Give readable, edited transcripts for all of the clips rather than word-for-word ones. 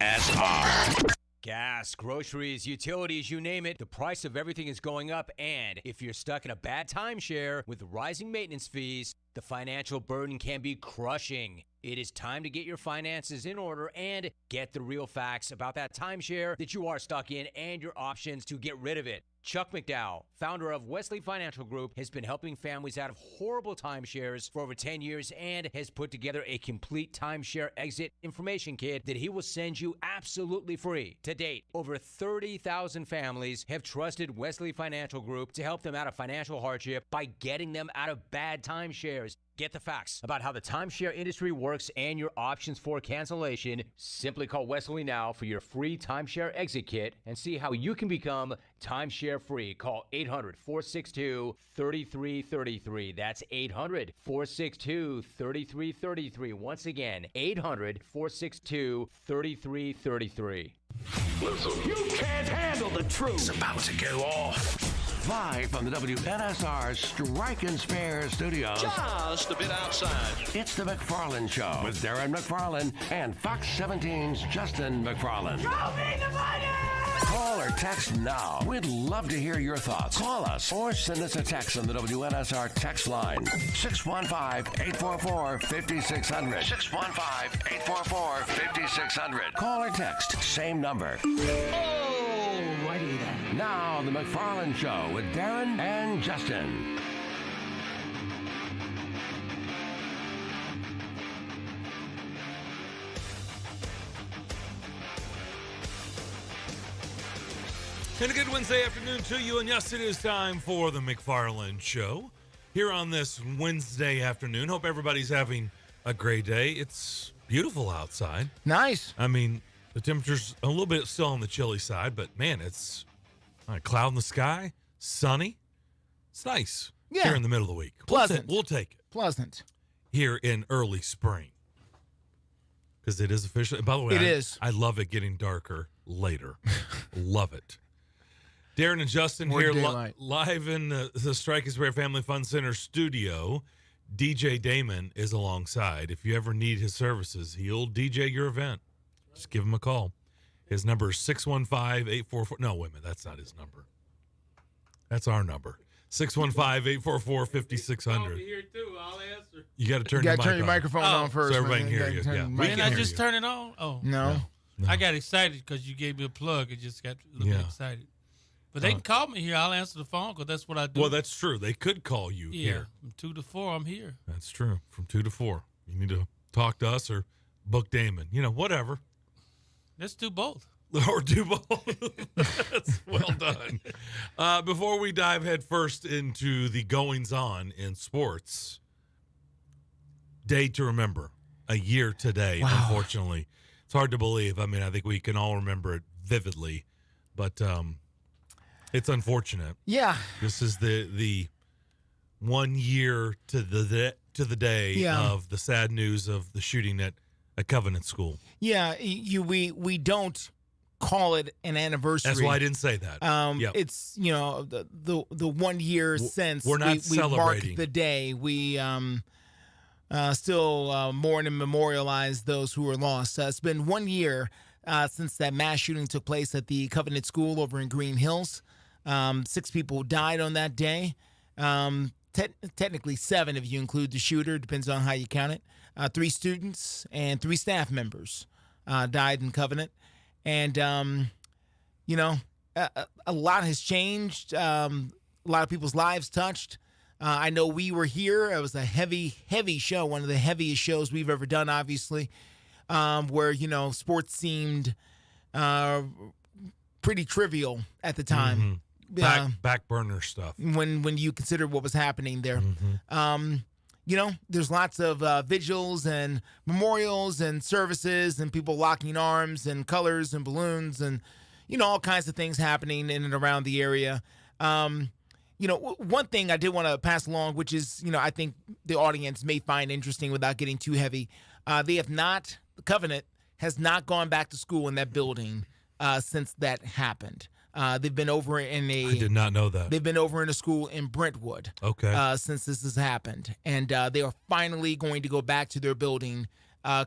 SR. Gas, groceries, utilities, you name it, the price of everything is going up. And if you're stuck in a bad timeshare with rising maintenance fees, the financial burden can be crushing. It is time to get your finances in order and get the real facts about that timeshare that you are stuck in and your options to get rid of it. Chuck McDowell, founder of Wesley Financial Group, has been helping families out of horrible timeshares for over 10 years and has put together a complete timeshare exit information kit that he will send you absolutely free. To date, over 30,000 families have trusted Wesley Financial Group to help them out of financial hardship by getting them out of bad timeshares. Get the facts about how the timeshare industry works and your options for cancellation. Simply call Wesley now for your free timeshare exit kit and see how you can become timeshare free. Call 800-462-3333. That's 800-462-3333. Once again, 800-462-3333. Listen, you can't handle the truth. It's about to go off. Live from the WNSR Strike and Spare Studios. Just a bit outside. It's the McFarland Show with Darren McFarland and Fox 17's Justin McFarland. Show me the money! Call or text now. We'd love to hear your thoughts. Call us or send us a text on the WNSR text line. 615-844-5600. 615-844-5600. Call or text. Same number. Alrighty then. Now, the McFarland Show with Darren and Justin. And a good Wednesday afternoon to you. And yes, it is time for the McFarland Show here on this Wednesday afternoon. Hope everybody's having a great day. It's beautiful outside. Nice. I mean, the temperature's a little bit still on the chilly side, but man, it's a cloud in the sky, sunny. It's nice here in the middle of the week. Pleasant. We'll take it. Pleasant. Here in early spring. Because it is officially, by the way, it is. I love it getting darker later. Love it. Darren and Justin More here live in the Strike and Spare Family Fun Center studio. DJ Damon is alongside. If you ever need his services, he'll DJ your event. Just give him a call. His number is 615-844. No, wait a minute. That's not his number. That's our number. 615-844-5600. Here too. I'll answer. You got to turn your microphone on first. So everybody can hear you. Yeah. Didn't I just turn it on? Oh. No. I got excited because you gave me a plug. It just got a little bit excited. But they can call me here. I'll answer the phone because that's what I do. Well, that's true. They could call you here. From 2 to 4, I'm here. That's true. From 2 to 4. You need to talk to us or book Damon. Whatever. Let's do both. Or do both. That's well done. Before we dive head first into the goings-on in sports, day to remember, a year today, unfortunately. It's hard to believe. I mean, I think we can all remember it vividly, but it's unfortunate. Yeah. This is the 1 year to the day of the sad news of the shooting at a Covenant school. Yeah, we don't call it an anniversary. That's why I didn't say that. It's the 1 year since we're not we celebrating mark the day. We still mourn and memorialize those who were lost. It's been 1 year since that mass shooting took place at the Covenant School over in Green Hills. 6 people died on that day. Technically 7 if you include the shooter. Depends on how you count it. 3 students and 3 staff members died in Covenant. And, a lot has changed. A lot of people's lives touched. I know we were here. It was a heavy, heavy show, one of the heaviest shows we've ever done, obviously, where, sports seemed pretty trivial at the time. Back burner stuff. When you consider what was happening there. There's lots of vigils and memorials and services and people locking arms and colors and balloons and, all kinds of things happening in and around the area. One thing I did want to pass along, which is, I think the audience may find interesting without getting too heavy. The Covenant has not gone back to school in that building since that happened. They've been over in I did not know that. They've been over in a school in Brentwood. Okay. Since this has happened, and they are finally going to go back to their building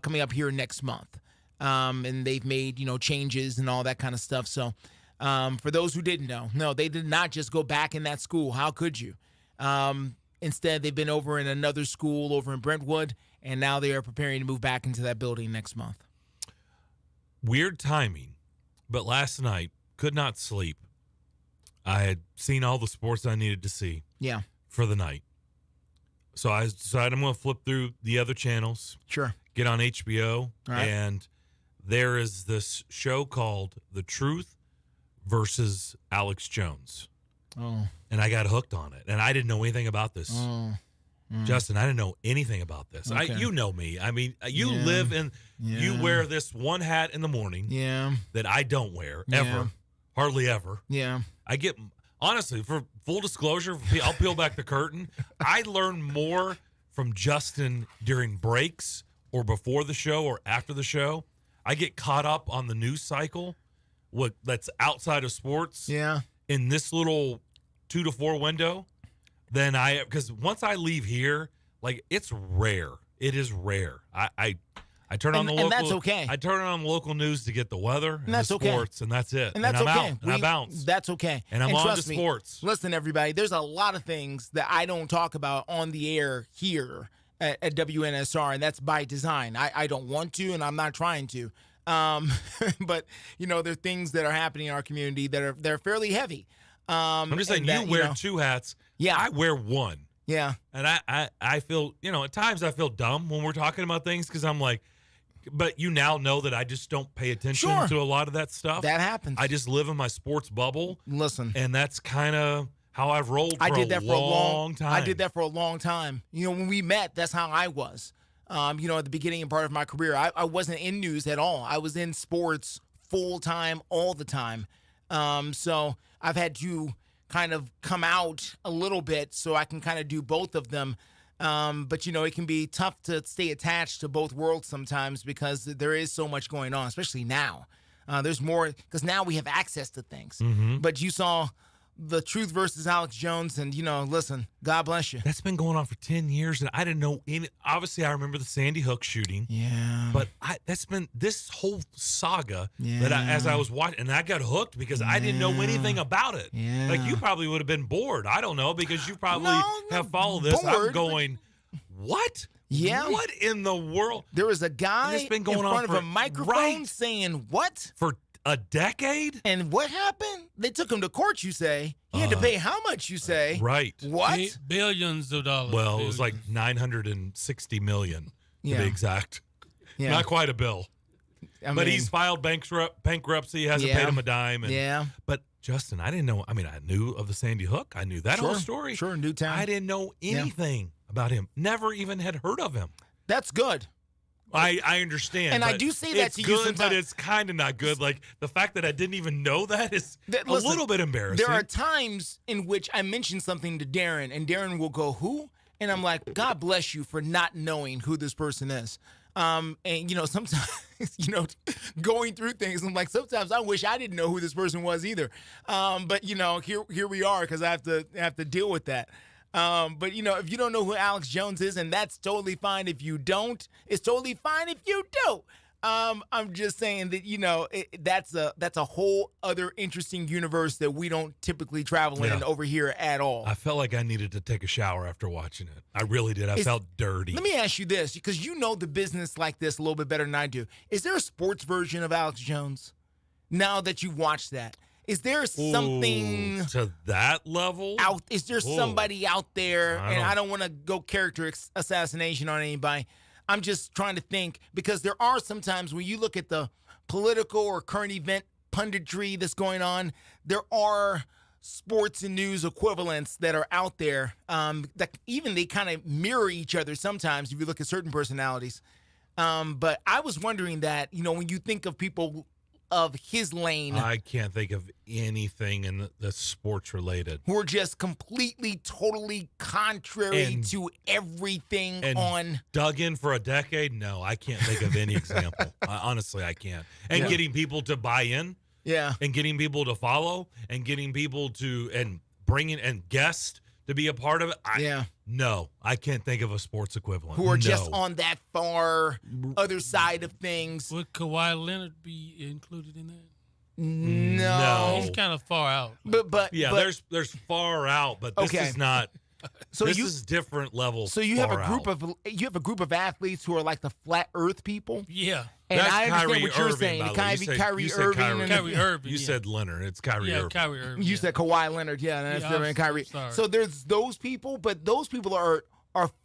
coming up here next month. and they've made, changes and all that kind of stuff. So for those who didn't know, no, they did not just go back in that school. How could you? Instead, they've been over in another school over in Brentwood, and now they are preparing to move back into that building next month. Weird timing, but last night, could not sleep. I had seen all the sports I needed to see for the night. So I decided I'm going to flip through the other channels. Sure. Get on HBO, right. And there is this show called The Truth versus Alex Jones. Oh. And I got hooked on it, and I didn't know anything about this. Oh. Justin, I didn't know anything about this. Okay. You know me. I mean, you live in, you wear this one hat in the morning that I don't wear ever, hardly ever. Yeah. I get, honestly, for full disclosure, I'll peel back the curtain. I learn more from Justin during breaks or before the show or after the show. I get caught up on the news cycle, that's outside of sports. Yeah. In this little 2 to 4 window. Then because once I leave here, like, it's rare. It is rare. I turn on the local. And that's okay. I turn on the local news to get the weather and that's the sports, and that's it. And that's I'm okay. out, and I bounce. That's okay. And I'm on to me, sports. Listen, everybody, there's a lot of things that I don't talk about on the air here at WNSR, and that's by design. I don't want to, and I'm not trying to. But, there are things that are happening in our community that are fairly heavy. I'm just saying, you wear 2 hats. Yeah. I wear 1. Yeah. And I feel, at times I feel dumb when we're talking about things because I'm like, but you now know that I just don't pay attention to a lot of that stuff. That happens. I just live in my sports bubble. Listen. And that's kind of how I've rolled for a long time. I did that for a long time. When we met, that's how I was. At the beginning and part of my career, I wasn't in news at all. I was in sports full time, all the time. So I've had to kind of come out a little bit so I can kind of do both of them. But, it can be tough to stay attached to both worlds sometimes because there is so much going on, especially now. There's more because now we have access to things. Mm-hmm. But you saw The Truth versus Alex Jones, and, listen, God bless you. That's been going on for 10 years, and I didn't know any. Obviously, I remember the Sandy Hook shooting. Yeah. But that's been this whole saga that as I was watching, and I got hooked because I didn't know anything about it. Yeah. Like, you probably would have been bored. I don't know, because you probably have followed this. Bored, I'm going, what? Yeah. What in the world? There was a guy in front of a microphone saying, what? For a decade? And what happened? They took him to court, you say. He had to pay how much, you say? Right. What? Billions of dollars. Well, it was like $960 million, to be exact. Yeah. Not quite a bill. But he's filed bankruptcy, hasn't paid him a dime. And, But, Justin, I didn't know. I mean, I knew of the Sandy Hook. I knew that whole story. Sure, Newtown. I didn't know anything about him. Never even had heard of him. That's good. I understand. And I do say that to you sometimes. But it's kind of not good. Like, the fact that I didn't even know that is a little bit embarrassing. There are times in which I mention something to Darren, and Darren will go, who? And I'm like, God bless you for not knowing who this person is. And, sometimes, going through things, I'm like, sometimes I wish I didn't know who this person was either. But, here we are because I have to deal with that. But, if you don't know who Alex Jones is, and that's totally fine if you don't, it's totally fine if you do. I'm just saying that, that's a whole other interesting universe that we don't typically travel in over here at all. I felt like I needed to take a shower after watching it. I really did. I felt dirty. Let me ask you this, because you know the business like this a little bit better than I do. Is there a sports version of Alex Jones now that you've watched that? Is there something to that level out? Is there somebody out there? I don't want to go character assassination on anybody. I'm just trying to think, because there are sometimes when you look at the political or current event punditry that's going on, there are sports and news equivalents that are out there that even they kind of mirror each other sometimes if you look at certain personalities. But I was wondering that, when you think of people of his lane, I can't think of anything in the sports related who are just completely, totally contrary to everything and dug in for a decade. No, I can't think of any example. Honestly, I can't. And getting people to buy in, and getting people to follow, and getting people to and bringing and guests to be a part of it. Yeah. No, I can't think of a sports equivalent. Who are No. just on that far other side of things. Would Kawhi Leonard be included in that? No. He's kind of far out. But there's far out, but this Okay. is not. so this you is different levels. so you have a far group out. of athletes who are like the flat Earth people. Yeah. And That's I understand Kyrie what you're Irving, saying. by The the way. Kyrie You said Irving. Kyrie. and Kyrie Irving. You said Leonard. It's Kyrie Yeah, Irving. Kyrie Irving. You said Kawhi Leonard. Yeah, that's Yeah, different. I'm Kyrie. sorry. So there's those people, but those people are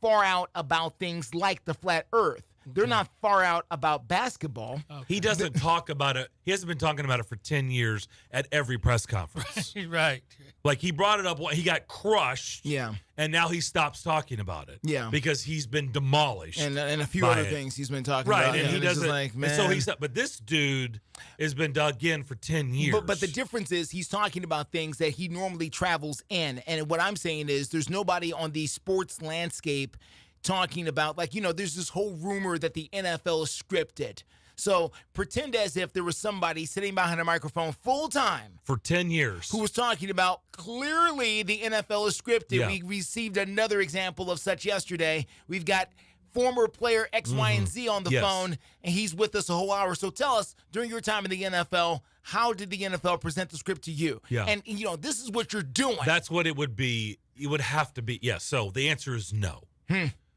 far out about things like the flat Earth. They're not far out about basketball. He doesn't talk about it. He hasn't been talking about it for 10 years at every press conference. Right. Like he brought it up. He got crushed. Yeah. And now he stops talking about it. Yeah. Because he's been demolished. And a few by other it. things he's been talking Right. about. And Yeah, he it's just doesn't. like, and man. so he's. But this dude has been dug in for 10 years. But the difference is he's talking about things that he normally travels in. And what I'm saying is there's nobody on the sports landscape talking about, like, there's this whole rumor that the NFL is scripted. So pretend as if there was somebody sitting behind a microphone full time for 10 years. who was talking about clearly the NFL is scripted. Yeah. We received another example of such yesterday. We've got former player X, Y, and Z on the Yes. phone, and he's with us a whole hour. So tell us, during your time in the NFL, how did the NFL present the script to you? Yeah. And, this is what you're doing. That's what it would be. It would have to be. Yes. So the answer is no.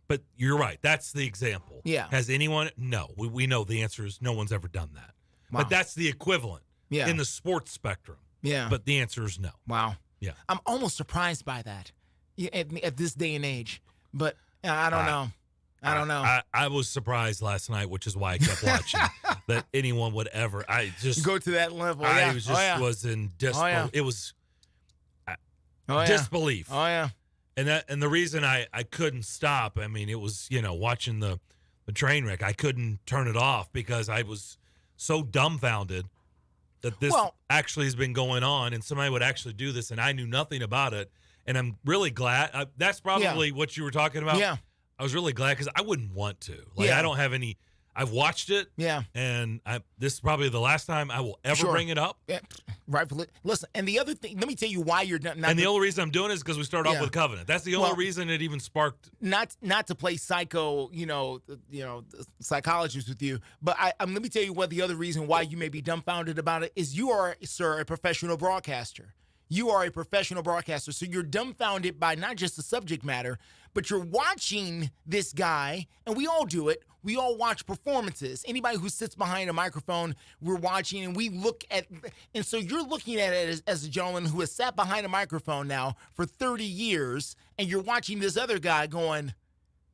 But you're right. That's the example. Yeah. Has anyone? No. We know the answer is no one's ever done that. Wow. But that's the equivalent Yeah. in the sports spectrum. Yeah. But the answer is no. Wow. Yeah. I'm almost surprised by that at this day and age. But I don't know. I don't know. I was surprised last night, which is why I kept watching, that anyone would ever. I just Go to that level. I Yeah. was just was in disbelief. yeah. It was Oh, yeah. disbelief. Oh, yeah. And the reason I couldn't stop, I mean, it was, watching the train wreck. I couldn't turn it off because I was so dumbfounded that this actually has been going on and somebody would actually do this and I knew nothing about it. And I'm really glad. That's probably what you were talking about. Yeah. I was really glad because I wouldn't want to. Like, Yeah. I don't have any. I've watched it. Yeah. And this is probably the last time I will ever Sure. bring it up. Yeah. Rightfully. Listen, and the other thing, let me tell you why you're not. And the only reason I'm doing it is because we started Yeah. off with Covenant. That's the only Well, reason it even sparked. not to play psycho, psychologist with you, but let me tell you what the other reason why you may be dumbfounded about it is you are, sir, a professional broadcaster. You are a professional broadcaster, so you're dumbfounded by not just the subject matter, but you're watching this guy, and we all do it. We all watch performances. Anybody who sits behind a microphone, we're watching, and we look at, and so you're looking at it as a gentleman who has sat behind a microphone now for 30 years, and you're watching this other guy going,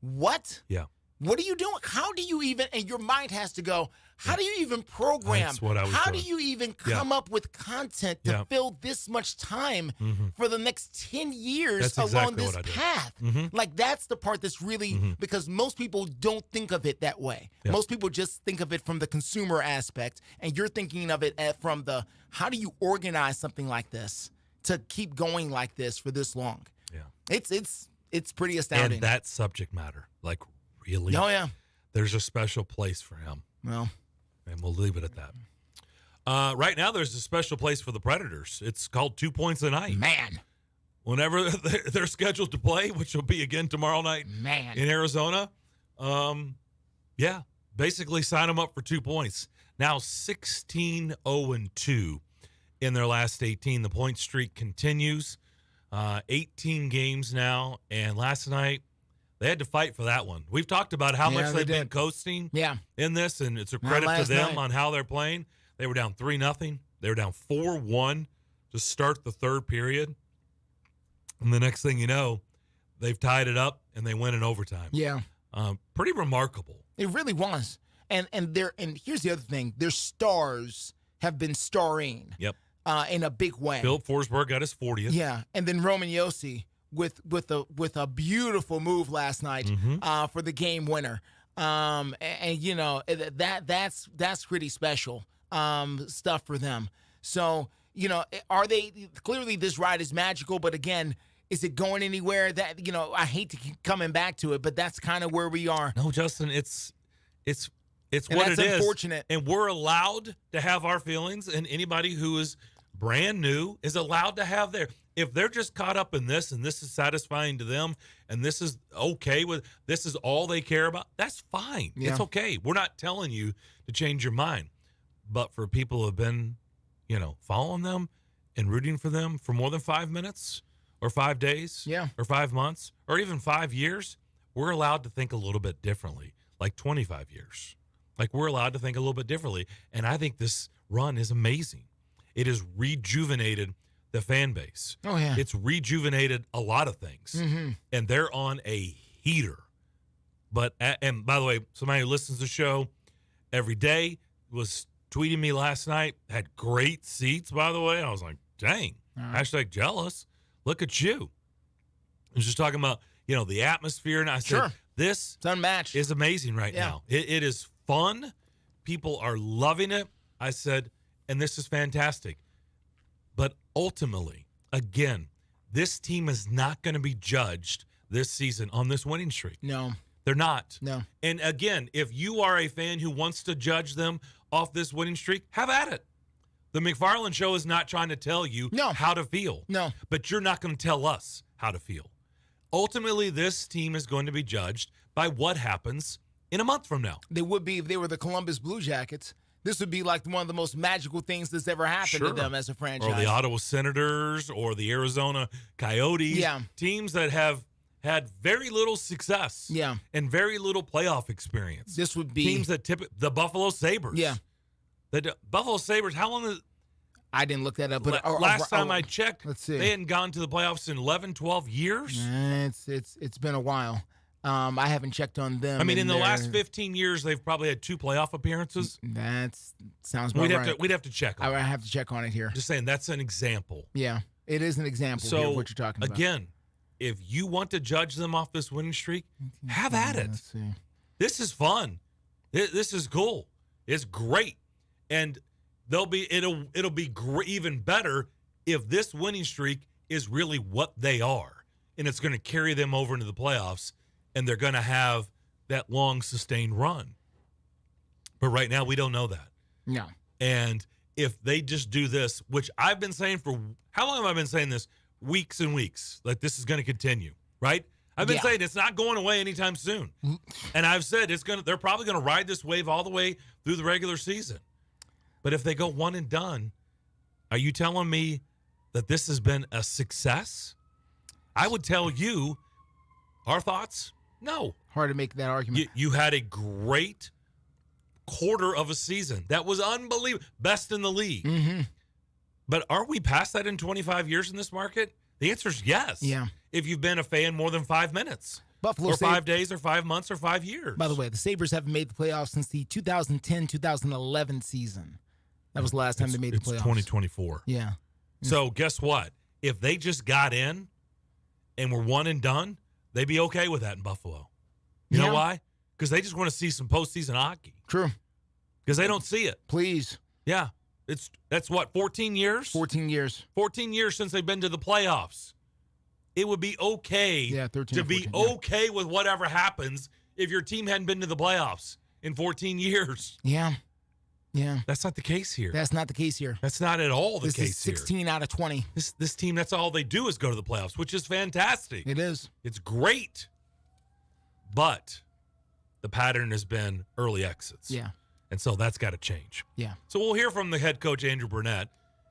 what? Yeah. What are you doing? How do you even, and your mind has to go, how do you even program? That's what I was How doing. do you even come up with content to fill this much time for the next 10 years That's along exactly this what I did. path? Like, that's the part that's really, because most people don't think of it that way. Yep. Most people just think of it from the consumer aspect, and you're thinking of it from the, how do you organize something like this to keep going like this for this long? Yeah. It's pretty astounding. And that subject matter, like, really. Oh, yeah. There's a special place for him. Well, And we'll leave it at that. Right now, there's a special place for the Predators. It's called 2 Points a Night. man. Whenever they're scheduled to play, which will be again tomorrow night Man. in Arizona, basically sign them up for 2 points. Now 16-0-2 in their last 18. The point streak continues. 18 games now, and last night they had to fight for that one. We've talked about how much they they've been did. coasting Yeah. in this, and it's a Not credit to last them night. on how they're playing. They were down 3-0. They were down 4-1 to start the third period. And the next thing you know, they've tied it up and they win in overtime. Yeah. Pretty remarkable. It really was. And here's the other thing. Their stars have been starring Yep. in a big way. Philip Forsberg got his 40th. Yeah. And then Roman Yossi with a beautiful move last night for the game winner. And you know, that's pretty special stuff for them. So, you know, are they clearly this ride is magical, but again, is it going anywhere? That, you know, I hate to keep coming back to it, but that's kind of where we are. No, Justin, it's And what that's it is. unfortunate. And we're allowed to have our feelings, and anybody who is brand new is allowed to have their. if they're just caught up in this and this is satisfying to them and this is okay with, this is all they care about, that's fine. Yeah. It's okay. We're not telling you to change your mind. But for people who have been, following them and rooting for them for more than 5 minutes or 5 days or 5 months or even 5 years, we're allowed to think a little bit differently, like 25 years. Like we're allowed to think a little bit differently. And I think this run is amazing. It has rejuvenated the fan base. Oh, yeah. It's rejuvenated a lot of things. Mm-hmm. And they're on a heater. And by the way, somebody who listens to the show every day was tweeting me last night, had great seats, by the way. I was like, dang, hashtag jealous. Look at you. I was just talking about, the atmosphere. And I said, this it's unmatched. Is amazing right now. It is fun. People are loving it. I said, and this is fantastic. But ultimately, again, this team is not going to be judged this season on this winning streak. No. They're not. No. And again, if you are a fan who wants to judge them off this winning streak, have at it. The McFarland Show is not trying to tell you how to feel. No. But you're not going to tell us how to feel. Ultimately, this team is going to be judged by what happens in a month from now. They would be if they were the Columbus Blue Jackets. This would be like one of the most magical things that's ever happened to them as a franchise. Or the Ottawa Senators or the Arizona Coyotes. Yeah. Teams that have had very little success. Yeah. And very little playoff experience. This would be teams that the Buffalo Sabres. Yeah. The Buffalo Sabres, how long is I didn't look that up, but last time I checked, let's see. They hadn't gone to the playoffs in 11, 12 years. It's been a while. I haven't checked on them. I mean, in the last 15 years, they've probably had 2 playoff appearances. That sounds about right. We'd have to check on it. I have to check on it here. Just saying, that's an example. Yeah, it is an example here of what you're talking about. Again, if you want to judge them off this winning streak, have at it. Let's see. This is fun. This is cool. It's great. And it'll be even better if this winning streak is really what they are. And it's going to carry them over into the playoffs. And they're going to have that long, sustained run. But right now, we don't know that. No. And if they just do this, which I've been saying for, how long have I been saying this? Weeks and weeks. Like, this is going to continue, right? I've been saying it's not going away anytime soon. And I've said they're probably going to ride this wave all the way through the regular season. But if they go one and done, are you telling me that this has been a success? I would tell you our thoughts. No. Hard to make that argument. You had a great quarter of a season. That was unbelievable. Best in the league. Mm-hmm. But are we past that in 25 years in this market? The answer is yes. Yeah. If you've been a fan more than 5 minutes. Buffalo or 5 days or 5 months or 5 years. By the way, the Sabres haven't made the playoffs since the 2010-2011 season. That was the last time they made the playoffs. It's 2024. Yeah. So guess what? If they just got in and were one and done, they'd be okay with that in Buffalo. You know why? Because they just want to see some postseason hockey. True. Because they don't see it. Please. Yeah. That's what, 14 years? 14 years. 14 years since they've been to the playoffs. It would be okay 13 to be 14, okay with whatever happens if your team hadn't been to the playoffs in 14 years. Yeah. Yeah. That's not the case here. That's not the case here. That's not at all the this case is 16 out of 20. This team, that's all they do is go to the playoffs, which is fantastic. It is. It's great. But the pattern has been early exits. Yeah. And so that's got to change. Yeah. So we'll hear from the head coach, Andrew Burnett,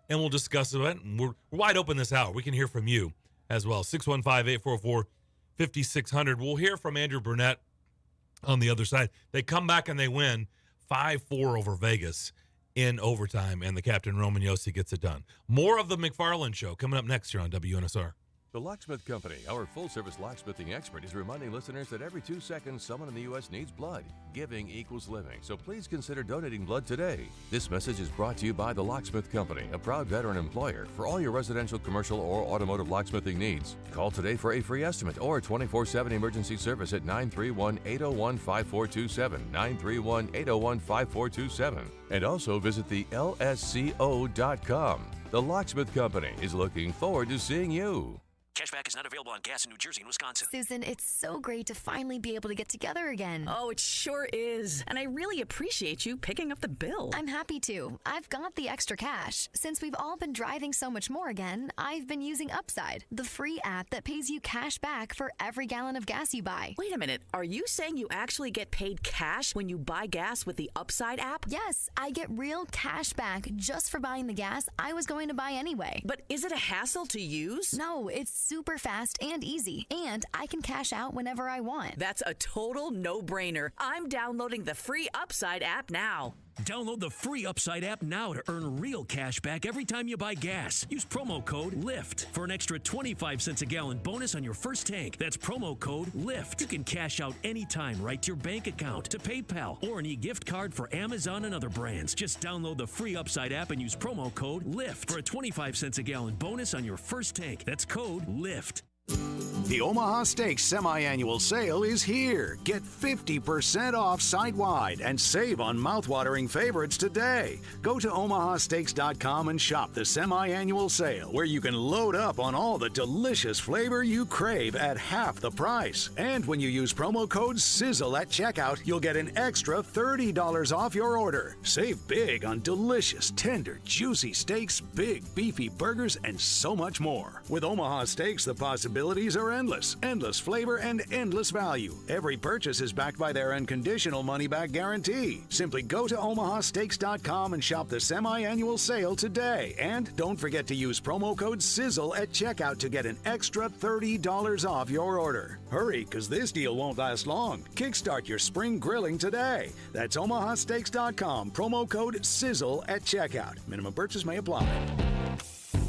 and we'll discuss it. And we're wide open this hour. We can hear from you as well. 615-844-5600. We'll hear from Andrew Burnett on the other side. They come back and they win 5-4 over Vegas in overtime, and the captain, Roman Yossi, gets it done. More of the McFarland Show coming up next here on WNSR. The Locksmith Company, our full-service locksmithing expert, is reminding listeners that every 2 seconds, someone in the U.S. needs blood. Giving equals living, so please consider donating blood today. This message is brought to you by the Locksmith Company, a proud veteran employer for all your residential, commercial, or automotive locksmithing needs. Call today for a free estimate or 24/7 emergency service at 931-801-5427, 931-801-5427. And also visit the lsco.com. The Locksmith Company is looking forward to seeing you. Cashback is not available on gas in New Jersey and Wisconsin. Susan, it's so great to finally be able to get together again. Oh, it sure is. And I really appreciate you picking up the bill. I'm happy to. I've got the extra cash. Since we've all been driving so much more again, I've been using Upside, the free app that pays you cash back for every gallon of gas you buy. Wait a minute. Are you saying you actually get paid cash when you buy gas with the Upside app? Yes, I get real cash back just for buying the gas I was going to buy anyway. But is it a hassle to use? No, it's super fast and easy, and I can cash out whenever I want. That's a total no-brainer. I'm downloading the free Upside app now. Download the free Upside app now to earn real cash back every time you buy gas. Use promo code LIFT for an extra 25 cents a gallon bonus on your first tank. That's promo code LIFT. You can cash out anytime right to your bank account, to PayPal, or an e-gift card for Amazon and other brands. Just download the free Upside app and use promo code LIFT for a 25 cents a gallon bonus on your first tank. That's code LIFT. The Omaha Steaks semi-annual sale is here. Get 50% off site-wide and save on mouthwatering favorites today. Go to omahasteaks.com and shop the semi-annual sale, where you can load up on all the delicious flavor you crave at half the price. And when you use promo code SIZZLE at checkout, you'll get an extra $30 off your order. Save big on delicious, tender, juicy steaks, big, beefy burgers, and so much more. With Omaha Steaks, the possibilities are endless. Endless flavor and endless value. Every purchase is backed by their unconditional money-back guarantee. Simply go to omahasteaks.com and shop the semi-annual sale today. And don't forget to use promo code SIZZLE at checkout to get an extra $30 off your order. Hurry, because this deal won't last long. Kickstart your spring grilling today. That's omahasteaks.com. Promo code SIZZLE at checkout. Minimum purchase may apply.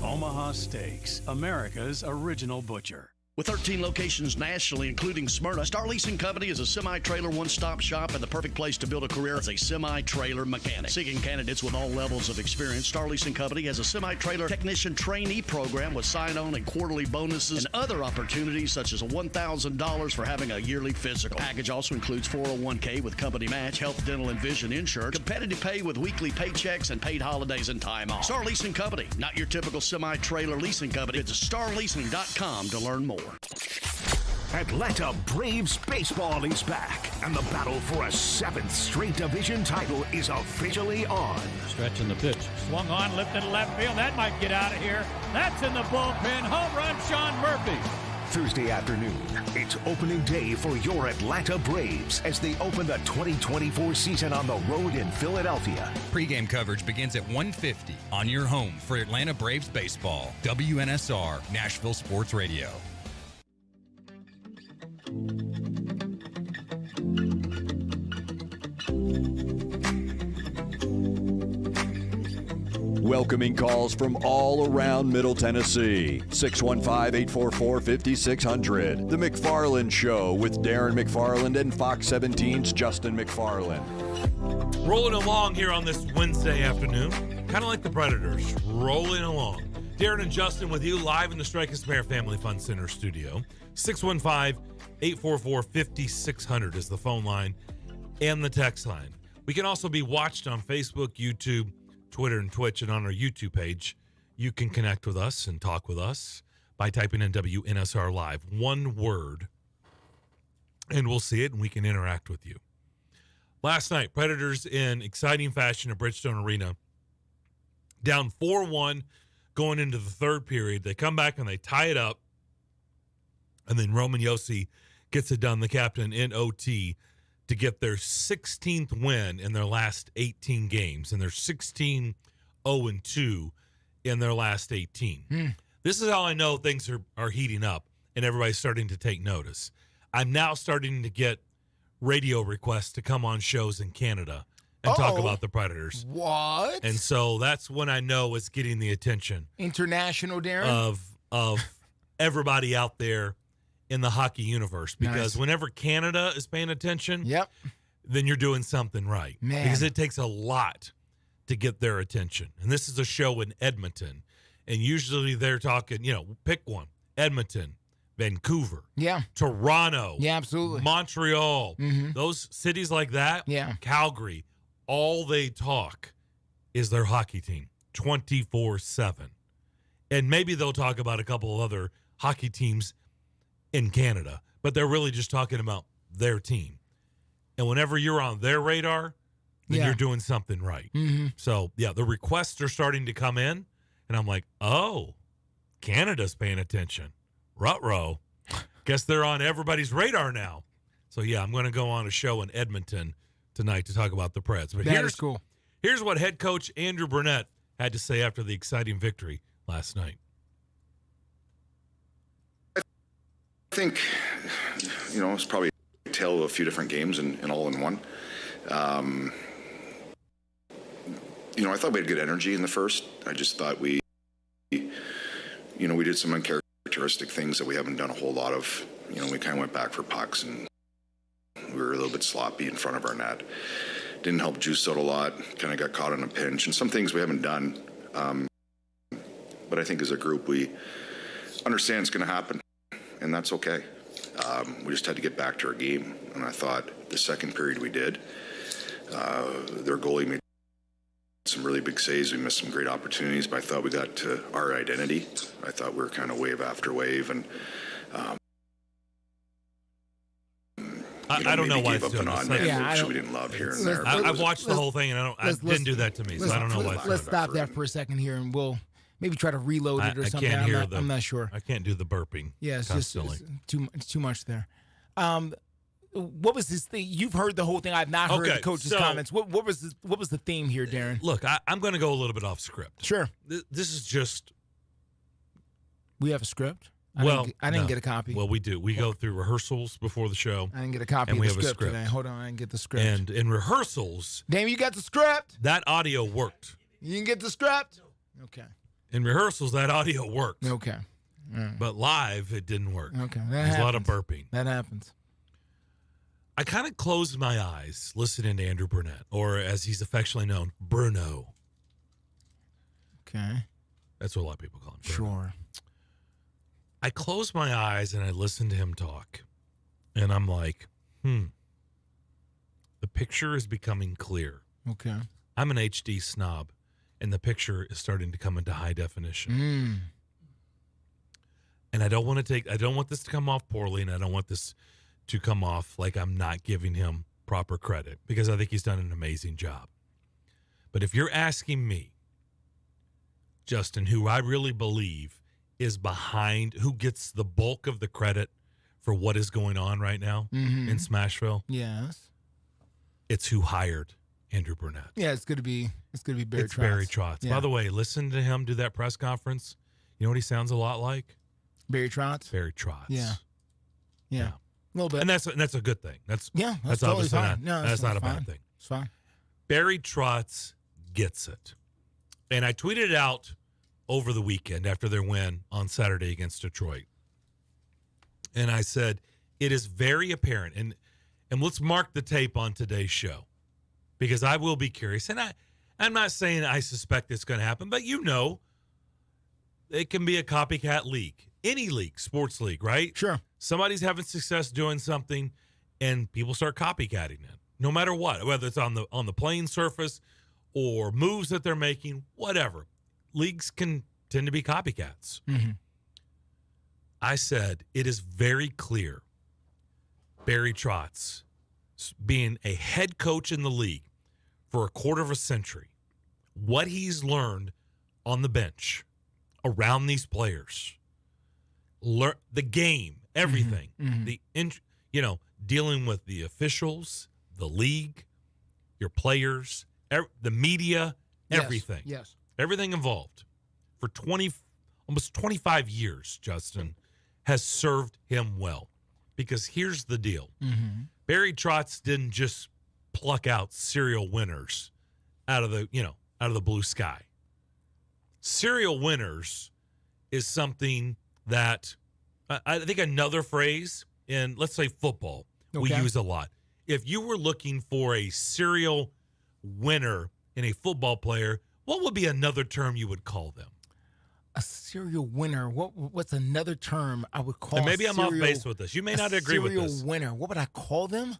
Omaha Steaks, America's original butcher. With 13 locations nationally, including Smyrna, Star Leasing Company is a semi-trailer one-stop shop and the perfect place to build a career as a semi-trailer mechanic. Seeking candidates with all levels of experience, Star Leasing Company has a semi-trailer technician trainee program with sign-on and quarterly bonuses and other opportunities such as $1,000 for having a yearly physical. Package also includes 401k with company match, health, dental, and vision insurance, competitive pay with weekly paychecks, and paid holidays and time off. Star Leasing Company, not your typical semi-trailer leasing company. It's starleasing.com to learn more. Atlanta Braves baseball is back, and the battle for a 7th straight division title is officially on. Stretching the pitch. Swung on, lifted to left field. That might get out of here. That's in the bullpen. Home run, Sean Murphy. Thursday afternoon, it's opening day for your Atlanta Braves as they open the 2024 season on the road in Philadelphia. Pre-game coverage begins at 1:50 on your home for Atlanta Braves baseball. WNSR, Nashville Sports Radio. Welcoming calls from all around Middle Tennessee. 615-844-5600. The McFarland Show with Darren McFarland and Fox 17's Justin McFarland. Rolling along here on this Wednesday afternoon, kind of like the Predators, rolling along. Darren and Justin with you live in the Strike and Spare Family Fun Center studio. 615-844-5600 is the phone line and the text line. We can also be watched on Facebook, YouTube, Twitter, and Twitch, and on our YouTube page. You can connect with us and talk with us by typing in WNSR Live, one word, and we'll see it and we can interact with you. Last night, Predators in exciting fashion at Bridgestone Arena, down 4-1 going into the third period. They come back and they tie it up, and then Roman Josi gets it done, the captain, in OT to get their 16th win in their last 18 games, and they're 16-0-2 in their last 18. This is how I know things are heating up and everybody's starting to take notice. I'm now starting to get radio requests to come on shows in Canada and talk about the Predators. What? And so that's when I know it's getting the attention. International, Darren? Of everybody out there in the hockey universe, because whenever Canada is paying attention, then you're doing something right. Man. Because it takes a lot to get their attention. And this is a show in Edmonton, and usually they're talking, pick one: Edmonton, Vancouver, Toronto, absolutely, Montreal, those cities like that, Calgary. All they talk is their hockey team 24/7, and maybe they'll talk about a couple of other hockey teams in Canada, but they're really just talking about their team. And whenever you're on their radar, then you're doing something right. Mm-hmm. So, yeah, the requests are starting to come in, and I'm like, oh, Canada's paying attention. Ruh-roh. Guess they're on everybody's radar now. So, yeah, I'm going to go on a show in Edmonton tonight to talk about the Preds. But that is cool. Here's what head coach Andrew Burnett had to say after the exciting victory last night. I think, it's probably a tale of a few different games and all in one. I thought we had good energy in the first. I just thought we did some uncharacteristic things that we haven't done a whole lot of. We kind of went back for pucks and we were a little bit sloppy in front of our net. Didn't help juice out a lot, kind of got caught in a pinch, and some things we haven't done. But I think as a group, we understand it's going to happen, and that's okay. We just had to get back to our game, and I thought the second period we did. Their goalie made some really big saves. We missed some great opportunities, but I thought we got to our identity. I thought we were kind of wave after wave, and I don't know why it's doing this. We didn't love here and there. I've watched the whole thing, and it didn't do that to me, so I don't know why. Let's stop that for a second here, and we'll maybe try to reload it or something. I'm not sure. I can't do the burping. Yeah, it's too much there. What was this thing? You've heard the whole thing. I've not heard the coach's comments. What was the theme here, Darren? Look, I'm going to go a little bit off script. Sure. This is just. We have a script. I didn't get a copy. Well, we do. We go through rehearsals before the show. I didn't get a copy of the script today. Hold on, I didn't get the script. And in rehearsals, damn, you got the script. That audio worked. You didn't get the script. Okay. In rehearsals, that audio worked. Okay. Right. But live, it didn't work. Okay. There's a lot of burping. That happens. I kind of closed my eyes listening to Andrew Burnett, or as he's affectionately known, Bruno. Okay. That's what a lot of people call him. Bruno. Sure. I closed my eyes and I listened to him talk, and I'm like, the picture is becoming clear. Okay. I'm an HD snob, and the picture is starting to come into high definition. And I don't want this to come off poorly, and I don't want this to come off like I'm not giving him proper credit, because I think he's done an amazing job. But if you're asking me, Justin, who I really believe is behind, who gets the bulk of the credit for what is going on right now in Smashville, yes, it's who hired Andrew Burnett. Yeah, it's going to be Barry Trotz. Barry Trotz. Yeah. By the way, listen to him do that press conference. You know what he sounds a lot like? Barry Trotz. Barry Trotz. Yeah. A little bit. And that's a good thing. That's totally obviously fine. That's not a bad thing. It's fine. Barry Trotz gets it. And I tweeted it out over the weekend after their win on Saturday against Detroit. And I said, it is very apparent, and let's mark the tape on today's show, because I will be curious. And I'm not saying I suspect it's going to happen, but it can be a copycat league. Any league, sports league, right? Sure. Somebody's having success doing something, and people start copycatting it, no matter what, whether it's on the playing surface or moves that they're making, whatever. Leagues can tend to be copycats. Mm-hmm. I said it is very clear Barry Trotz, being a head coach in the league for a quarter of a century, what he's learned on the bench around these players, the game, everything, dealing with the officials, the league, your players, the media, everything. Yes. Everything involved for almost 25 years, Justin, has served him well. Because here's the deal. Barry Trotz didn't just pluck out serial winners out of the blue sky. Serial winners is something that I think another phrase in, let's say, football, we use a lot. If you were looking for a serial winner in a football player, what would be another term you would call them? A serial winner. What's another term I would call? And maybe I'm off base with this. You may not agree with this. Serial winner. What would I call them?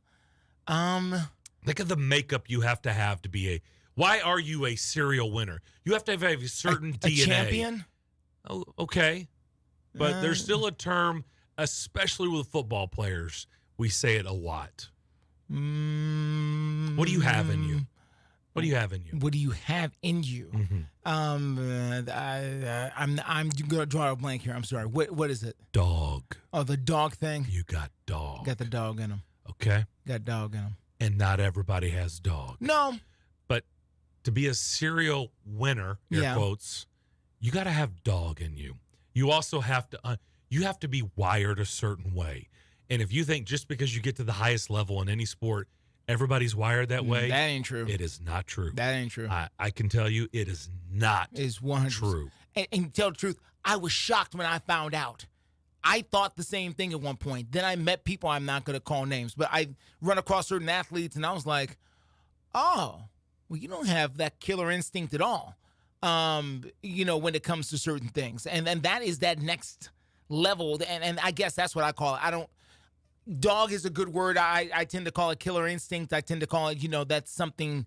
Think of the makeup you have to be a. Why are you a serial winner? You have to have a certain DNA. A champion. Oh, okay. but there's still a term, especially with football players. We say it a lot. What do you have in you? What do you have in you? What do you have in you? I'm gonna draw a blank here. I'm sorry. What is it? Dog. Oh, the dog thing. You got dog. Got the dog in him. Okay. Got dog in him. And not everybody has dog. No. But to be a serial winner, air quotes, you got to have dog in you. You also have to be wired a certain way. And if you think just because you get to the highest level in any sport, everybody's wired that way, that ain't true. It is not true. That ain't true. I can tell you it is not It's 100% true. And to tell the truth, I was shocked when I found out. I thought the same thing at one point. Then I met people, I'm not going to call names, but I run across certain athletes, and I was like, oh, well, you don't have that killer instinct at all, when it comes to certain things. And that is that next level, and I guess that's what I call it. Dog is a good word. I tend to call it killer instinct. I tend to call it, that's something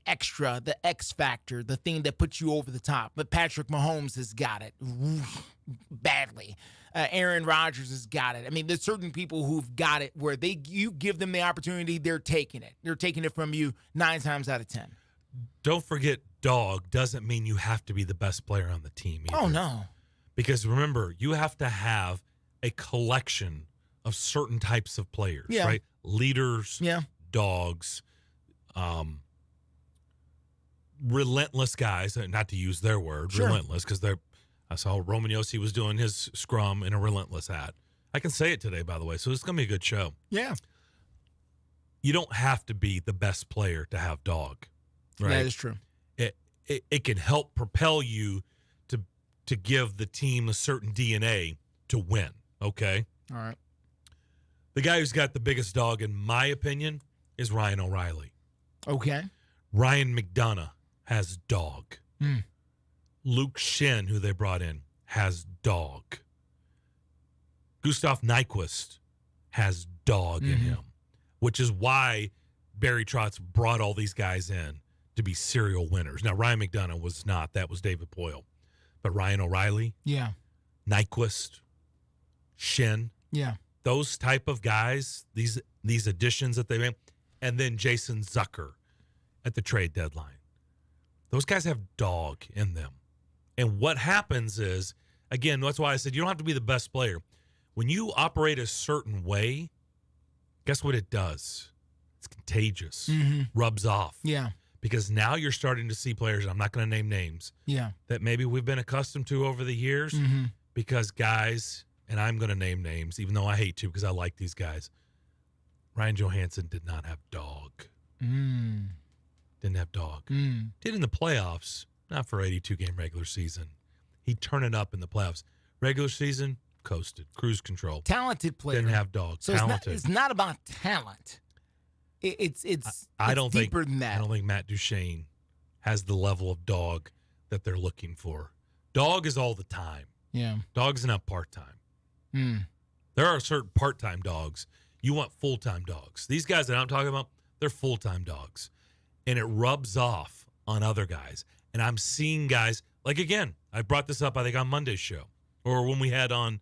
extra, the X factor, the thing that puts you over the top. But Patrick Mahomes has got it badly. Aaron Rodgers has got it. I mean, there's certain people who've got it where you give them the opportunity, they're taking it. They're taking it from you 9 times out of 10. Don't forget, dog doesn't mean you have to be the best player on the team either. Oh, no. Because remember, you have to have a collection of certain types of players, right? Leaders, dogs, relentless guys, not to use their word, relentless, because I saw Roman Yossi was doing his scrum in a relentless hat. I can say it today, by the way, so it's going to be a good show. Yeah. You don't have to be the best player to have dog, right? That is true. It can help propel you to give the team a certain DNA to win, okay? All right. The guy who's got the biggest dog, in my opinion, is Ryan O'Reilly. Okay. Ryan McDonough has dog. Luke Shin, who they brought in, has dog. Gustav Nyquist has dog in him, which is why Barry Trotz brought all these guys in to be serial winners. Now, Ryan McDonough was not. That was David Poyle. But Ryan O'Reilly, Nyquist, Shin, those type of guys, these additions that they made, and then Jason Zucker at the trade deadline. Those guys have dog in them. And what happens is, again, that's why I said you don't have to be the best player. When you operate a certain way, guess what it does? It's contagious. Rubs off. Yeah. Because now you're starting to see players, I'm not going to name names, that maybe we've been accustomed to over the years because guys, and I'm going to name names, even though I hate to because I like these guys. Ryan Johansson did not have dog. Didn't have dog. Did in the playoffs, not for 82-game regular season. He'd turn it up in the playoffs. Regular season, coasted, cruise control. Talented player. Didn't have dog. So Talented. it's not about talent. It's deeper than that. I don't think Matt Duchene has the level of dog that they're looking for. Dog is all the time. Yeah. Dog's not part-time. There are certain part-time dogs. You want full-time dogs. These guys that I'm talking about, they're full-time dogs. And it rubs off on other guys. And I'm seeing guys, like, again, I brought this up, I think, on Monday's show. Or when we had on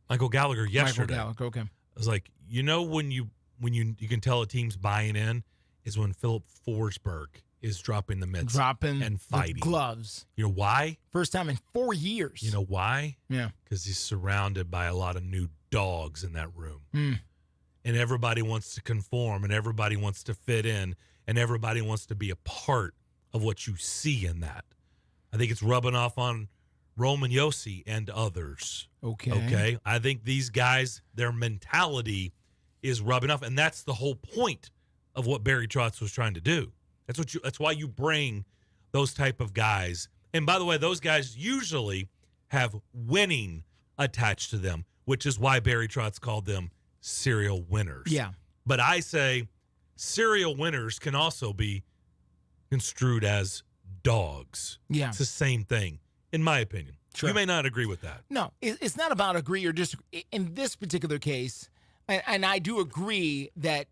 Michael Gallagher yesterday. Michael Gallagher, okay. I was like, when you can tell a team's buying in is when Philip Forsberg is dropping the mitts. And fighting. The gloves. You know why? First time in 4 years. You know why? Yeah. Because he's surrounded by a lot of new dogs in that room. And everybody wants to conform, and everybody wants to fit in, and everybody wants to be a part of what you see in that. I think it's rubbing off on Roman Yossi and others. Okay. I think these guys, their mentality is rubbing off, and that's the whole point of what Barry Trotz was trying to do. That's why you bring those type of guys. And by the way, those guys usually have winning attached to them, which is why Barry Trotz called them serial winners. Yeah. But I say serial winners can also be construed as dogs. Yeah. It's the same thing, in my opinion. Sure. You may not agree with that. No, it's not about agree or disagree. In this particular case, and I do agree that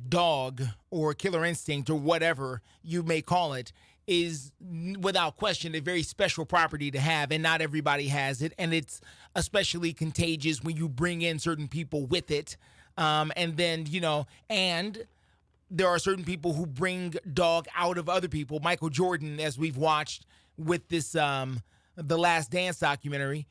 dog or killer instinct or whatever you may call it is without question a very special property to have, and not everybody has it, and it's especially contagious when you bring in certain people with it. And then, and there are certain people who bring dog out of other people. Michael Jordan, as we've watched with this The Last Dance documentary,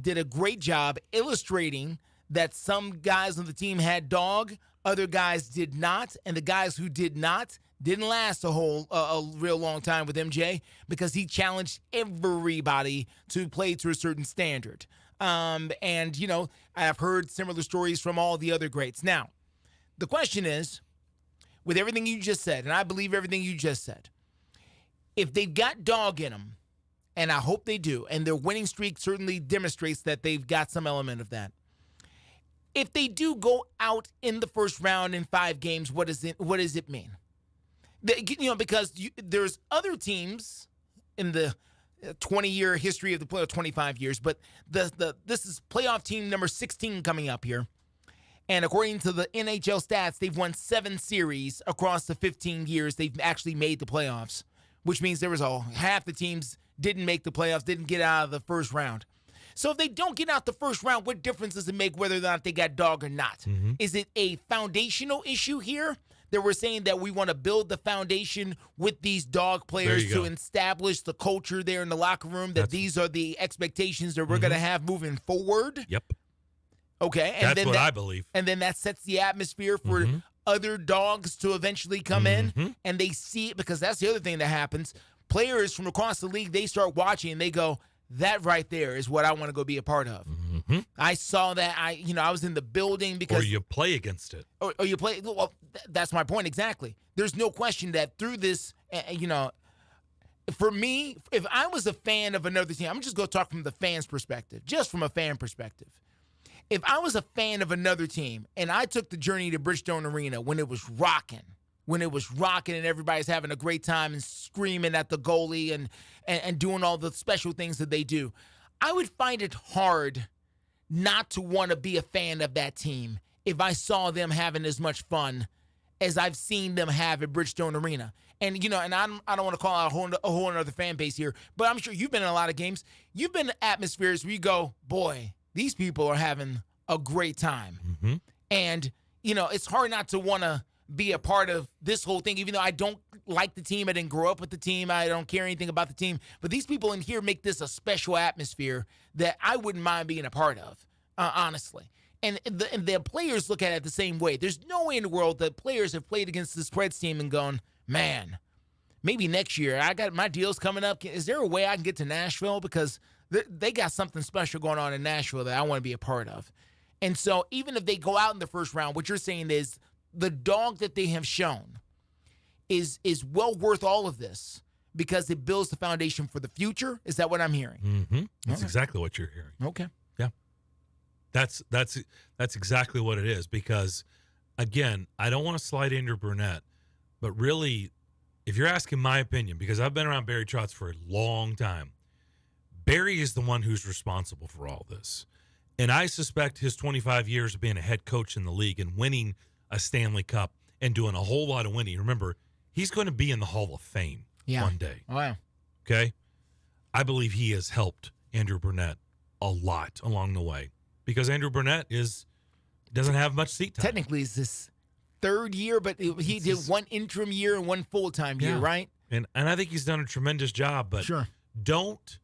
did a great job illustrating that some guys on the team had dog, other guys did not, and the guys who did not didn't last a real long time with MJ because he challenged everybody to play to a certain standard. And I've heard similar stories from all the other greats. Now, the question is, with everything you just said, and I believe everything you just said, if they've got dog in them, and I hope they do, and their winning streak certainly demonstrates that they've got some element of that. If they do go out in the first round in 5 games, what does it mean? Because there's other teams in the 20-year history of the playoff, 25 years, but this is playoff team number 16 coming up here. And according to the NHL stats, they've won 7 series across the 15 years they've actually made the playoffs, which means there was half the teams didn't make the playoffs, didn't get out of the first round. So if they don't get out the first round, what difference does it make whether or not they got dog or not? Mm-hmm. Is it a foundational issue here that we're saying that we want to build the foundation with these dog players to establish the culture there in the locker room, that these are the expectations that we're going to have moving forward? Yep. Okay. And that's what I believe. And then that sets the atmosphere for other dogs to eventually come in, and they see it, because that's the other thing that happens. Players from across the league, they start watching and they go, that right there is what I want to go be a part of. Mm-hmm. I saw that. I was in the building because... Or you play against it. Or you play... Well, that's my point exactly. There's no question that through this, for me, if I was a fan of another team, I'm just going to talk from the fan's perspective, just from a fan perspective. If I was a fan of another team and I took the journey to Bridgestone Arena when it was rocking and everybody's having a great time and screaming at the goalie and doing all the special things that they do, I would find it hard not to want to be a fan of that team if I saw them having as much fun as I've seen them have at Bridgestone Arena. And, and I don't want to call out a whole other fan base here, but I'm sure you've been in a lot of games. You've been in atmospheres where you go, boy, these people are having a great time. Mm-hmm. And, it's hard not to want to be a part of this whole thing, even though I don't like the team. I didn't grow up with the team. I don't care anything about the team. But these people in here make this a special atmosphere that I wouldn't mind being a part of, honestly. And the players look at it the same way. There's no way in the world that players have played against this Preds team and gone, man, maybe next year, I got my deals coming up. Is there a way I can get to Nashville? Because they got something special going on in Nashville that I want to be a part of. And so even if they go out in the first round, what you're saying is the dog that they have shown is well worth all of this because it builds the foundation for the future. Is that what I'm hearing? Mm-hmm. That's exactly what you're hearing. Okay. Yeah. That's exactly what it is, because, again, I don't want to slight Andrew Burnett, but really, if you're asking my opinion, because I've been around Barry Trotz for a long time, Barry is the one who's responsible for all this. And I suspect his 25 years of being a head coach in the league and winning a Stanley Cup and doing a whole lot of winning. Remember, he's going to be in the Hall of Fame one day. Wow. Okay? I believe he has helped Andrew Burnett a lot along the way, because Andrew Burnett doesn't have much seat time. Technically, it's his 3rd year, but he did one interim year and one full-time year, right? And I think he's done a tremendous job, but don't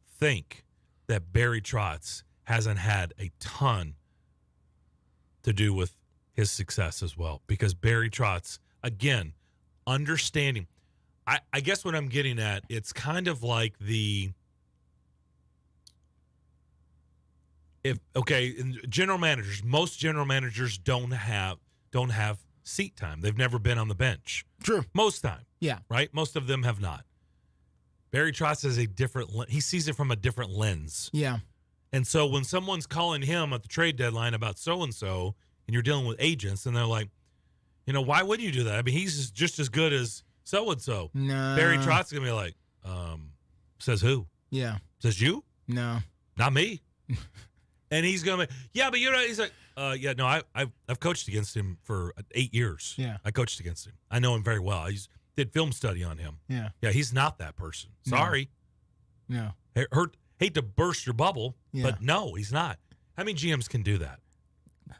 think that Barry Trotz hasn't had a ton to do with his success as well, because Barry Trotz, again, understanding. I guess what I'm getting at, it's kind of like general managers, most general managers don't have seat time. They've never been on the bench. True. Most time. Yeah. Right? Most of them have not. Barry Trotz has he sees it from a different lens. Yeah. And so when someone's calling him at the trade deadline about so-and-so, and you're dealing with agents, and they're like, why wouldn't you do that? I mean, he's just as good as so-and-so. No. Barry Trotz is going to be like, says who? Yeah. Says you? No. Not me. And he's going to be, yeah, but he's like, I've coached against him for 8 years. Yeah. I coached against him. I know him very well. did film study on him. Yeah. Yeah, he's not that person. Sorry. No. Hate to burst your bubble, Yeah. but no, he's not. How many GMs can do that?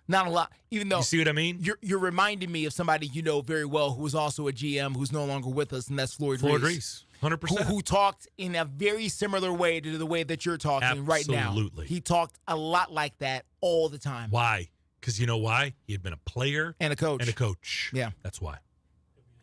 Not a lot. Even though You see what I mean? you're reminding me of somebody you know very well who is also a GM who's no longer with us, and that's Floyd Reese. 100%. Who talked in a very similar way to the way that you're talking right now. Absolutely. He talked a lot like that all the time. Why? Because you know why? He had been a player And a coach. Yeah. That's why.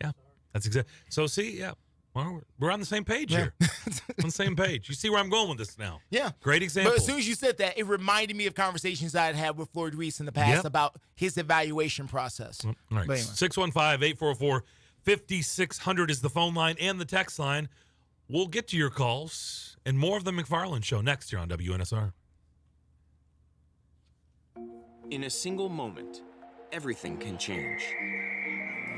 Yeah. That's exactly. So see, yeah. Well, we're on the same page here. On the same page. You see where I'm going with this now. Yeah. Great example. But as soon as you said that, it reminded me of conversations I had had with Floyd Reese in the past about his evaluation process. All right. But anyway. 615-844-5600 is the phone line and the text line. We'll get to your calls and more of the McFarland Show next here on WNSR. In a single moment, everything can change.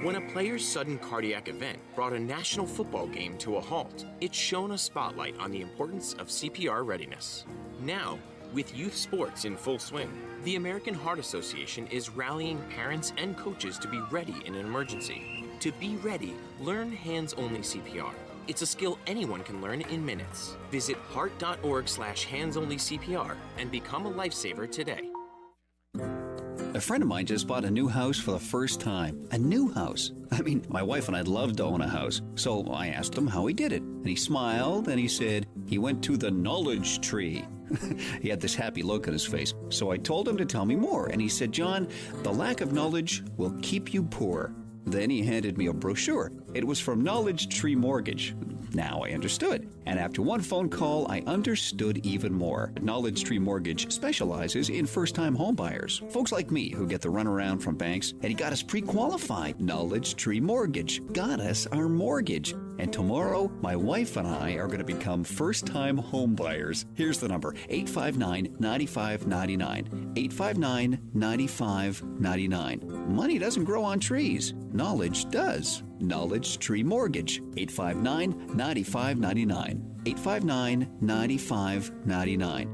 When a player's sudden cardiac event brought a national football game to a halt, it shone a spotlight on the importance of CPR readiness. Now, with youth sports in full swing, the American Heart Association is rallying parents and coaches to be ready in an emergency. To be ready, learn hands-only CPR. It's a skill anyone can learn in minutes. Visit heart.org/hands-only-CPR and become a lifesaver today. A friend of mine just bought a new house for the first time. A new house. I mean, my wife and I'd love to own a house. So I asked him how he did it. And he smiled and he said he went to the knowledge tree. He had this happy look on his face. So I told him to tell me more. And he said, John, the lack of knowledge will keep you poor. Then he handed me a brochure. It was from Knowledge Tree Mortgage. Now I understood. And after one phone call, I understood even more. Knowledge Tree Mortgage specializes in first-time homebuyers. Folks like me who get the runaround from banks, and he got us pre-qualified. Knowledge Tree Mortgage got us our mortgage. And tomorrow, my wife and I are going to become first-time homebuyers. Here's the number, 859-9599. 859-9599. Money doesn't grow on trees. Knowledge does. Knowledge Tree Mortgage, 859-9599. 859-9599.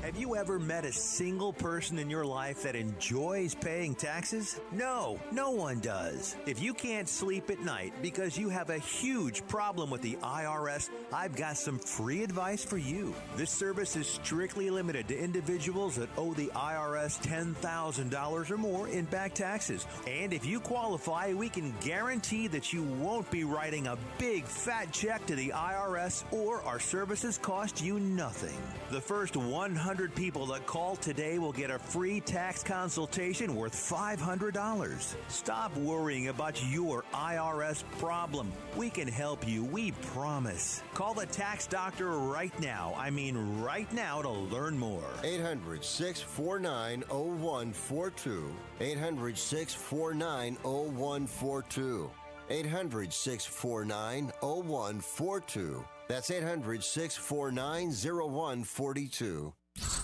Have you ever met a single person in your life that enjoys paying taxes? No, no one does. If you can't sleep at night because you have a huge problem with the IRS, I've got some free advice for you. This service is strictly limited to individuals that owe the IRS $10,000 or more in back taxes. And if you qualify, we can guarantee that you won't be writing a big fat check to the IRS, or our services cost you nothing. The first 100 people that call today will get a free tax consultation worth $500. Stop worrying about your IRS problem. We can help you, we promise. Call the tax doctor right now. I mean right now, to learn more. 800-649-0142. 800-649-0142. 800-649-0142. That's 800-649-0142.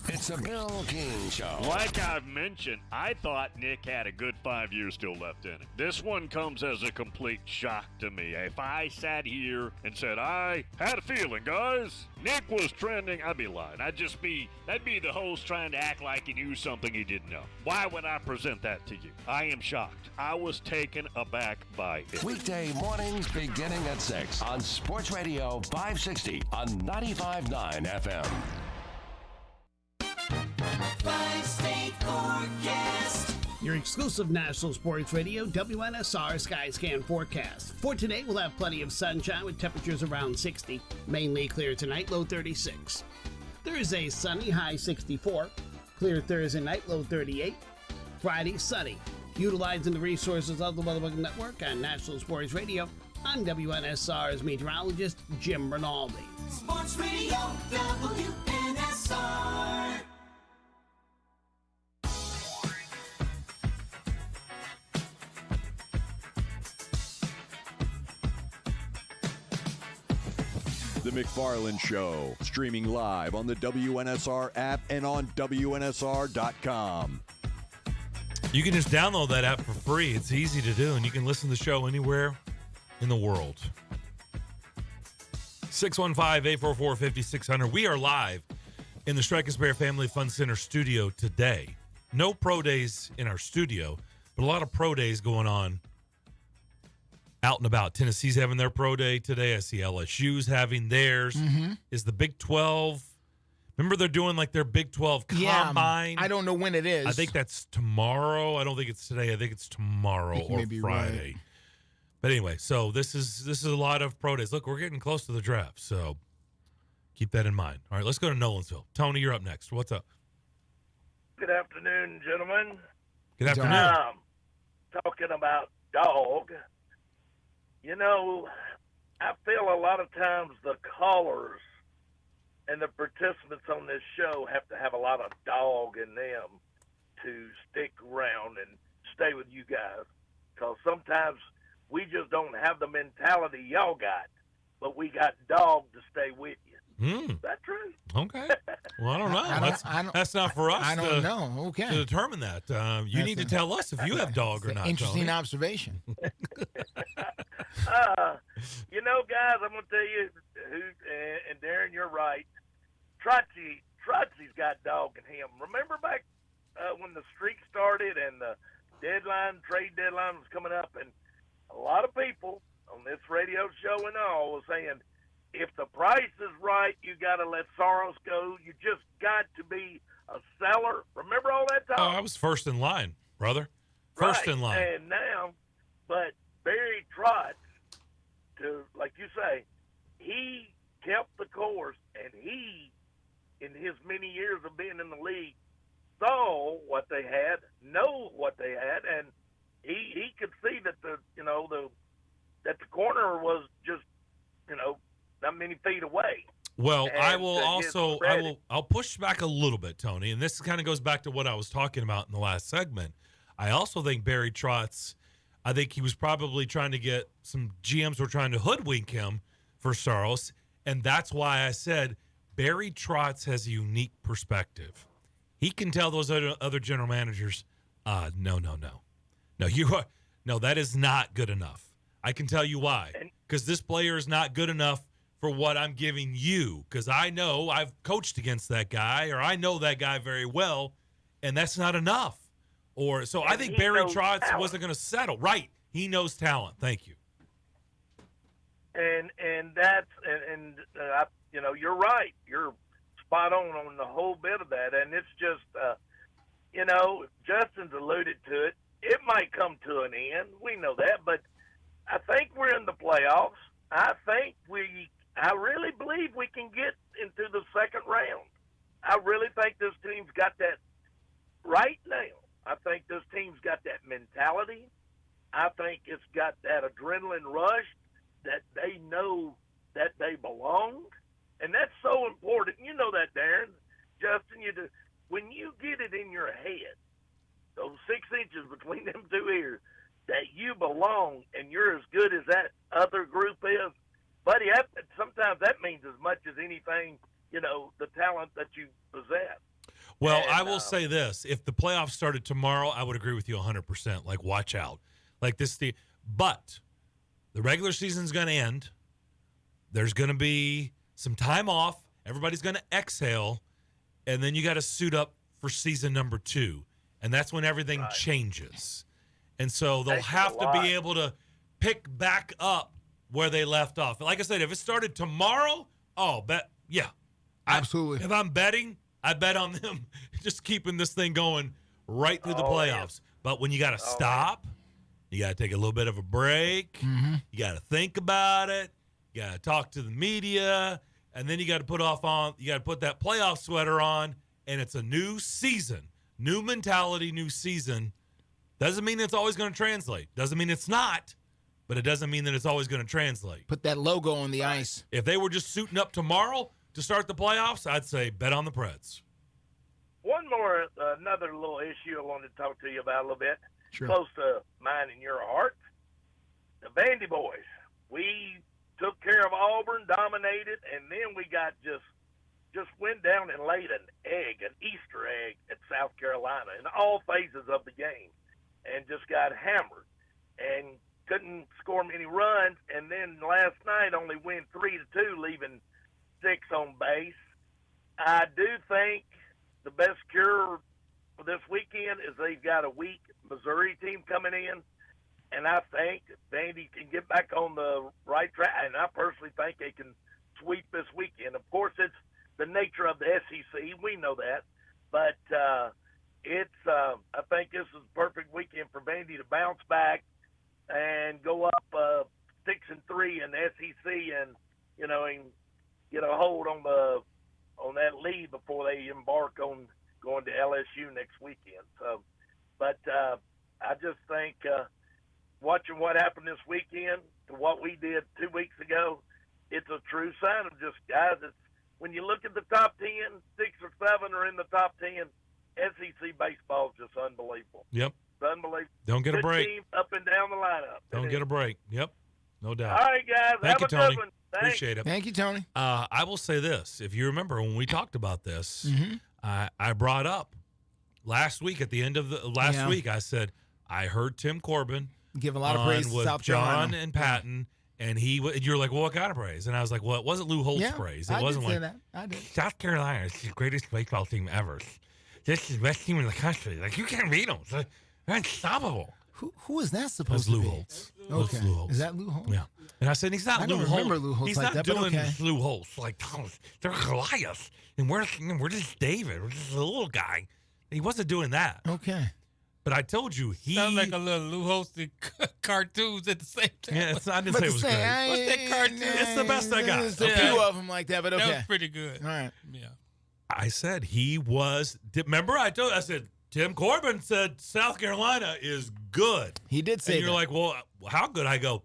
It's a Bill King Show. Like I've mentioned, I thought Nick had a good 5 years still left in him. This one comes as a complete shock to me. If I sat here and said, I had a feeling, guys, Nick was trending, I'd be lying. That'd be the host trying to act like he knew something he didn't know. Why would I present that to you? I am shocked. I was taken aback by it. Weekday mornings beginning at 6 on Sports Radio 560 on 95.9 FM. Five-state forecast. Your exclusive national sports radio, WNSR Skyscan forecast. For today, we'll have plenty of sunshine with temperatures around 60. Mainly clear tonight, low 36. Thursday, sunny, high 64. Clear Thursday night, low 38. Friday, sunny. Utilizing the resources of the Weather Network and National Sports Radio, I'm WNSR's meteorologist, Jim Rinaldi. Sports Radio, WNSR. The McFarland Show, streaming live on the WNSR app and on WNSR.com. You can just download that app for free. It's easy to do, and you can listen to the show anywhere in the world. 615-844-5600. We are live in the Strike and Spare Family Fun Center studio today. No pro days in our studio, but a lot of pro days going on out and about. Tennessee's having their pro day today. I see LSU's having theirs. Is the Big 12? Remember they're doing like their Big 12 combine? I don't know when it is. I think that's tomorrow. I don't think it's today. I think it's tomorrow or Friday. Right. But anyway, so this is a lot of pro days. Look, we're getting close to the draft, so keep that in mind. All right, let's go to Nolansville. Tony, you're up next. What's up? Good afternoon, gentlemen. Good afternoon. Talking about dog, you know, I feel a lot of times the callers and the participants on this show have to have a lot of dog in them to stick around and stay with you guys. Because sometimes we just don't have the mentality y'all got, but we got dog to stay with you. Is that true? Okay. Well, I don't know. That's not for us. I don't know. Okay. To determine that. You need to tell us if you have dog or not. Interesting Tony. observation. You know, guys, I'm going to tell you, and Darren, you're right. Trotsy's got dog in him. Remember back when the streak started and the trade deadline was coming up, and a lot of people on this radio show and all was saying, if the price is right, you got to let Soros go. You just got to be a seller. Remember all that talk? Oh, I was first in line, brother. First in line. And now, but Barry Trotz, like you say, he kept the course, and he, in his many years of being in the league, saw what they had, know what they had, and he could see that that the corner was just, not many feet away. Well, And I will to his also credit- I'll push back a little bit, Tony, and this kind of goes back to what I was talking about in the last segment. I also think Barry Trotz, I think he was probably trying to get some GMs were trying to hoodwink him for Saros, and that's why I said Barry Trotz has a unique perspective. He can tell those other general managers, no, that is not good enough. I can tell you why, because this player is not good enough for what I'm giving you, because I know I've coached against that guy, or I know that guy very well, and that's not enough. I think Barry Trotz wasn't going to settle. Right. He knows talent. Thank you. And that's you're right. You're spot on the whole bit of that. And it's just Justin's alluded to it. It might come to an end. We know that, but I think we're in the playoffs. I really believe we can get into the second round. I really think this team's got that right now. I think this team's got that mentality. I think it's got that adrenaline rush that they know that they belong. And that's so important. You know that, Darren. Justin, when you get it in your head, those 6 inches between them two ears, that you belong and you're as good as that other group is, buddy, sometimes that means as much as anything, the talent that you possess. Well, I will say this. If the playoffs started tomorrow, I would agree with you 100%. Like, watch out. Like this, but the regular season's going to end. There's going to be some time off. Everybody's going to exhale. And then you got to suit up for season number 2. And that's when everything changes. And so they'll have to be able to pick back up where they left off. Like I said, if it started tomorrow, absolutely. If I'm betting, I bet on them just keeping this thing going right through the playoffs. But when you got to stop, you got to take a little bit of a break. Mm-hmm. You got to think about it. You got to talk to the media, and then you got to put that playoff sweater on, and it's a new season, new mentality, new season. Doesn't mean it's always going to translate. Doesn't mean it's not, but it doesn't mean that it's always going to translate. Put that logo on the ice. If they were just suiting up tomorrow to start the playoffs, I'd say bet on the Preds. Another little issue I wanted to talk to you about a little bit. Sure. Close to mine and your heart. The Vandy boys. We took care of Auburn, dominated, and then we got just went down and laid an Easter egg at South Carolina in all phases of the game, and just got hammered and couldn't score many runs. And then last night only win 3-2, leaving 6 on base. I do think the best cure for this weekend is they've got a weak Missouri team coming in, and I think Vandy can get back on the right track, and I personally think they can sweep this weekend. Of course, it's the nature of the SEC. We know that. But I think this is a perfect weekend for Vandy to bounce back and go up 6-3 in the SEC and get a hold on that lead before they embark on going to LSU next weekend. So, but I just think watching what happened this weekend to what we did 2 weeks ago, it's a true sign of just, guys, when you look at the top 10, 6 or 7 are in the top 10. SEC baseball is just unbelievable. Yep. It's unbelievable. Don't get a Good break. team up and down the lineup. Don't get a break. Yep. No doubt. All right, guys. Thank you, have a Tony. good one. Thanks. Appreciate it. Thank you, Tony. I will say this. If you remember when we talked about this, I brought up last week at the end of the last week, I said, I heard Tim Corbin give a lot of praise to with South John Carolina. and Patton, and you're like, well, what kind of praise? And I was like, well, it wasn't Lou Holtz praise. It wasn't like that. I did. South Carolina is the greatest baseball team ever. This is the best team in the country. Like, you can't beat them. They're unstoppable. Who is that supposed That's to Lou be? Holtz. Okay. That's Lou Holtz. Is that Lou Holtz? Yeah. And I said, he's not I Lou don't Holtz. remember Lou Holtz He's like not that, but doing okay. Lou Holtz. Like, they're Goliath. And we're just David. We're just a little guy. He wasn't doing that. Okay. But I told you, he... Sounds like a little Lou Holtz cartoons at the same time. Yeah, I didn't say it was great. What's that cartoon? It's the best I got. There's a few of them like that, but okay. That was pretty good. All right. Yeah. I said he was... Remember, I said, Tim Corbin said South Carolina is good. He did say And you're that. like, well, how good? I go,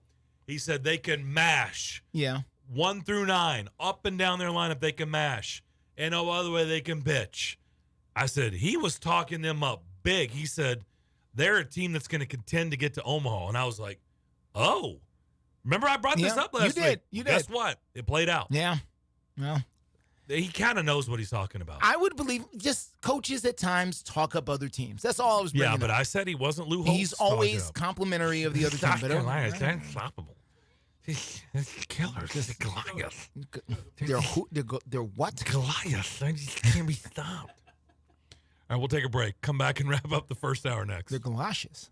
he said they can mash. Yeah. 1 through 9, up and down their lineup, they can mash. And no other way they can pitch. I said, he was talking them up big. He said, they're a team that's going to contend to get to Omaha. And I was like, oh. Remember I brought this up last week? You did. Guess what? It played out. Yeah. Well, he kind of knows what he's talking about. I would believe just coaches at times talk up other teams. That's all I was bringing Yeah, but up. I said he wasn't Lou Holtz. He's always complimentary of the other team. South But Carolina is unstoppable. They're killers. They're Goliath. They're what? Goliath. They just can't be stopped. All right, we'll take a break. Come back and wrap up the first hour next. They're galoshes.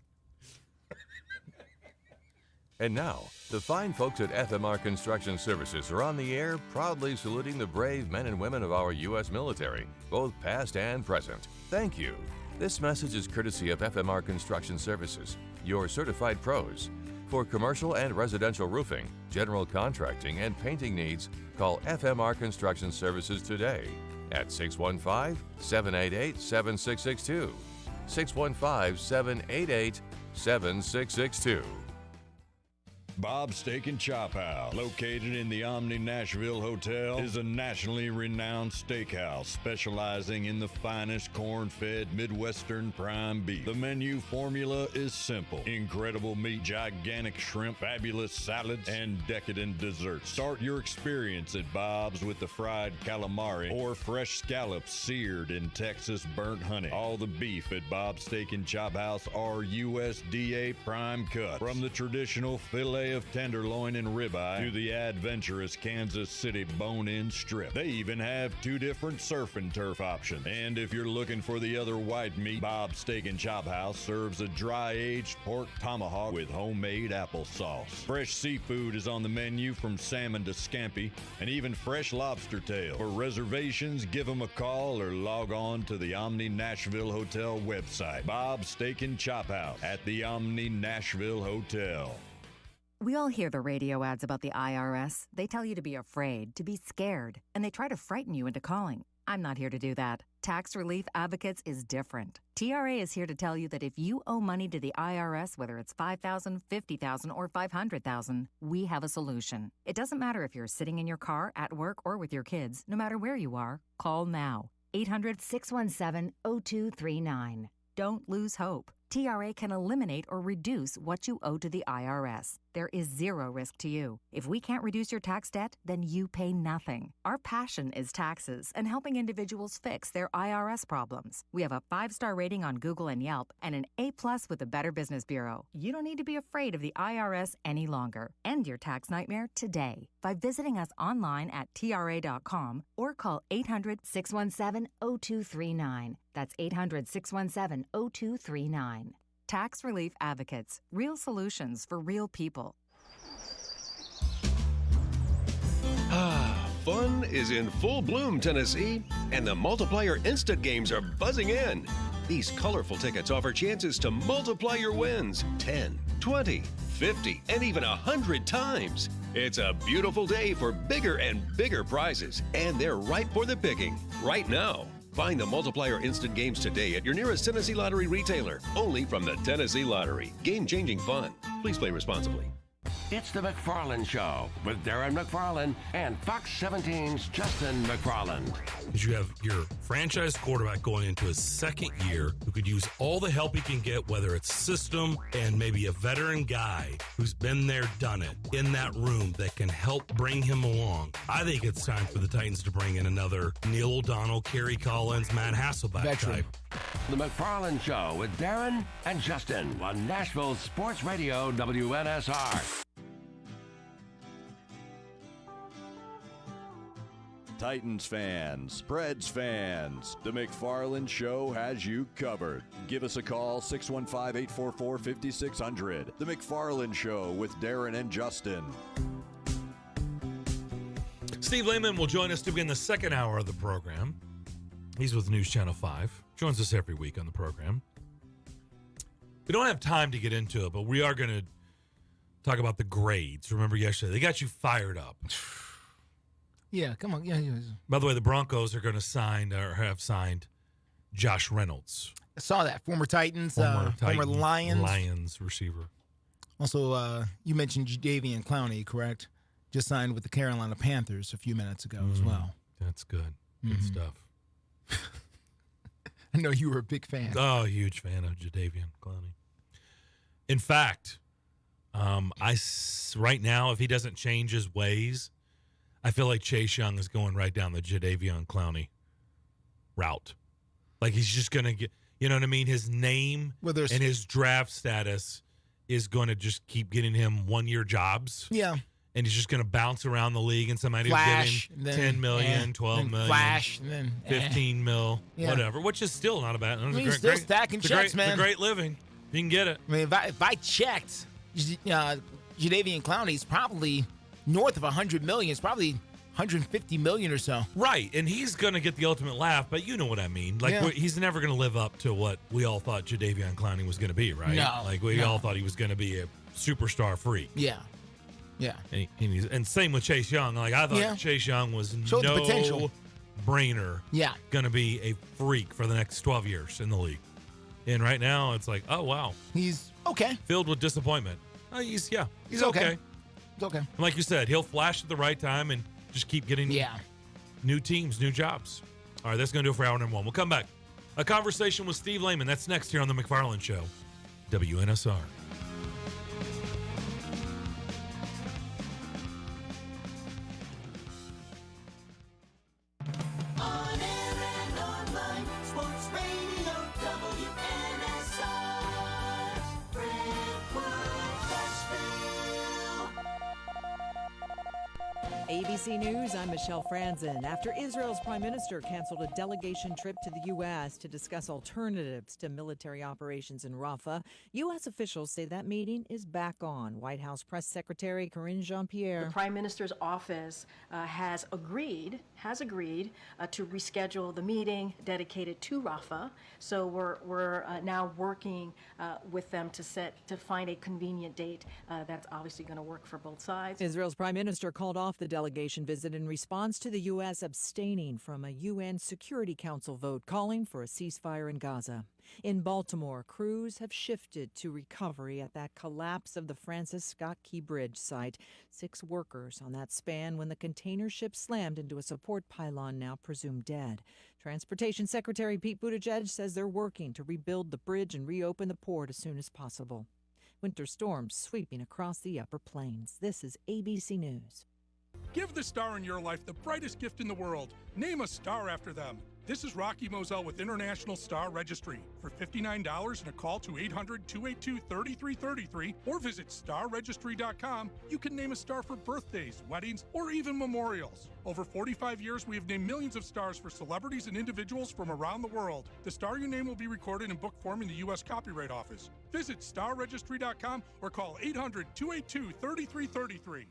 And now, the fine folks at FMR Construction Services are on the air, proudly saluting the brave men and women of our U.S. military, both past and present. Thank you. This message is courtesy of FMR Construction Services, your certified pros. For commercial and residential roofing, general contracting, and painting needs, call FMR Construction Services today at 615-788-7662. 615-788-7662. Bob's Steak and Chop House, located in the Omni Nashville Hotel, is a nationally renowned steakhouse specializing in the finest corn-fed Midwestern prime beef. The menu formula is simple: incredible meat, gigantic shrimp, fabulous salads, and decadent desserts. Start your experience at Bob's with the fried calamari or fresh scallops seared in Texas burnt honey. All the beef at Bob's Steak and Chop House are USDA prime cuts, from the traditional filet of tenderloin and ribeye to the adventurous Kansas City bone-in strip. They even have 2 different surf and turf options. And if you're looking for the other white meat, Bob's Steak and Chop House serves a dry-aged pork tomahawk with homemade applesauce. Fresh seafood is on the menu, from salmon to scampi, and even fresh lobster tail. For reservations, give them a call or log on to the Omni Nashville Hotel website. Bob's Steak and Chop House at the Omni Nashville Hotel. We all hear the radio ads about the IRS. They tell you to be afraid, to be scared, and they try to frighten you into calling. I'm not here to do that. Tax Relief Advocates is different. TRA is here to tell you that if you owe money to the IRS, whether it's $5,000, $50,000, or $500,000, we have a solution. It doesn't matter if you're sitting in your car, at work, or with your kids. No matter where you are, call now. 800-617-0239. Don't lose hope. TRA can eliminate or reduce what you owe to the IRS. There is zero risk to you. If we can't reduce your tax debt, then you pay nothing. Our passion is taxes and helping individuals fix their IRS problems. We have a 5-star rating on Google and Yelp and an A+ with the Better Business Bureau. You don't need to be afraid of the IRS any longer. End your tax nightmare today by visiting us online at TRA.com or call 800-617-0239. That's 800-617-0239. Tax Relief Advocates. Real solutions for real people. Fun is in full bloom, Tennessee, and the Multiplier Instant Games are buzzing in. These colorful tickets offer chances to multiply your wins 10, 20, 50, and even 100 times. It's a beautiful day for bigger and bigger prizes, and they're ripe for the picking right now. Find the Multiplier Instant Games today at your nearest Tennessee Lottery retailer. Only from the Tennessee Lottery. Game-changing fun. Please play responsibly. It's the McFarland Show with Darren McFarland and Fox 17's Justin McFarland. You have your franchise quarterback going into his second year who could use all the help he can get, whether it's system and maybe a veteran guy who's been there, done it, in that room that can help bring him along. I think it's time for the Titans to bring in another Neil O'Donnell, Kerry Collins, Matt Hasselbeck type. The McFarland Show with Darren and Justin on Nashville Sports Radio WNSR. Titans fans, Preds fans, the McFarland Show has you covered. Give us a call, 615-844-5600. The McFarland Show with Darren and Justin. Steve Lehman will join us to begin the second hour of the program. He's with News Channel 5. Joins us every week on the program. We don't have time to get into it, but we are going to talk about the grades. Remember yesterday, they got you fired up. Yeah, come on. Yeah. By the way, the Broncos are going to sign or have signed Josh Reynolds. I saw that. Former Titans, former Lions receiver. Also, you mentioned Jadeveon Clowney, correct? Just signed with the Carolina Panthers a few minutes ago as well. That's good. Good stuff. I know you were a big fan. Oh, huge fan of Jadeveon Clowney. In fact, right now, if he doesn't change his ways, I feel like Chase Young is going right down the Jadeveon Clowney route. Like he's just going to get, you know what I mean? His name and his draft status is going to just keep getting him one-year jobs. Yeah. And he's just going to bounce around the league and somebody will get him 10 million, 12 million, flash, and then 15 mil, whatever, which is still not a bad. He's still stacking checks, man. It's a great living. You can get it. I mean, if I checked, Jadeveon Clowney's probably north of 100 million. It's probably 150 million or so. Right, and he's going to get the ultimate laugh, but you know what I mean. Like, he's never going to live up to what we all thought Jadeveon Clowney was going to be, right? No. Like, we all thought he was going to be a superstar freak. Yeah. Yeah. And same with Chase Young. Like, I thought Chase Young was potential. Brainer. Yeah. Going to be a freak for the next 12 years in the league. And right now, it's like, oh, wow. He's okay. Filled with disappointment. He's okay. It's okay. And like you said, he'll flash at the right time and just keep getting new teams, new jobs. All right, that's going to do it for hour number one. We'll come back. A conversation with Steve Lehman. That's next here on The McFarland Show, WNSR. ABC News, I'm Michelle Franzen. After Israel's prime minister canceled a delegation trip to the U.S. to discuss alternatives to military operations in Rafah, U.S. officials say that meeting is back on. White House Press Secretary Karine Jean-Pierre. The prime minister's office has agreed to reschedule the meeting dedicated to Rafah. So we're now working with them to find a convenient date that's obviously going to work for both sides. Israel's prime minister called off the delegation visit in response to the U.S. abstaining from a UN Security Council vote calling for a ceasefire in Gaza. In Baltimore, crews have shifted to recovery at that collapse of the Francis Scott Key Bridge site. 6 workers on that span when the container ship slammed into a support pylon, now presumed dead. Transportation Secretary Pete Buttigieg says they're working to rebuild the bridge and reopen the port as soon as possible. Winter storms sweeping across the Upper Plains. This is ABC News. Give the star in your life the brightest gift in the world. Name a star after them. This is Rocky Moselle with International Star Registry. For $59 and a call to 800-282-3333 or visit starregistry.com, you can name a star for birthdays, weddings, or even memorials. Over 45 years, we have named millions of stars for celebrities and individuals from around the world. The star you name will be recorded in book form in the U.S. Copyright Office. Visit starregistry.com or call 800-282-3333.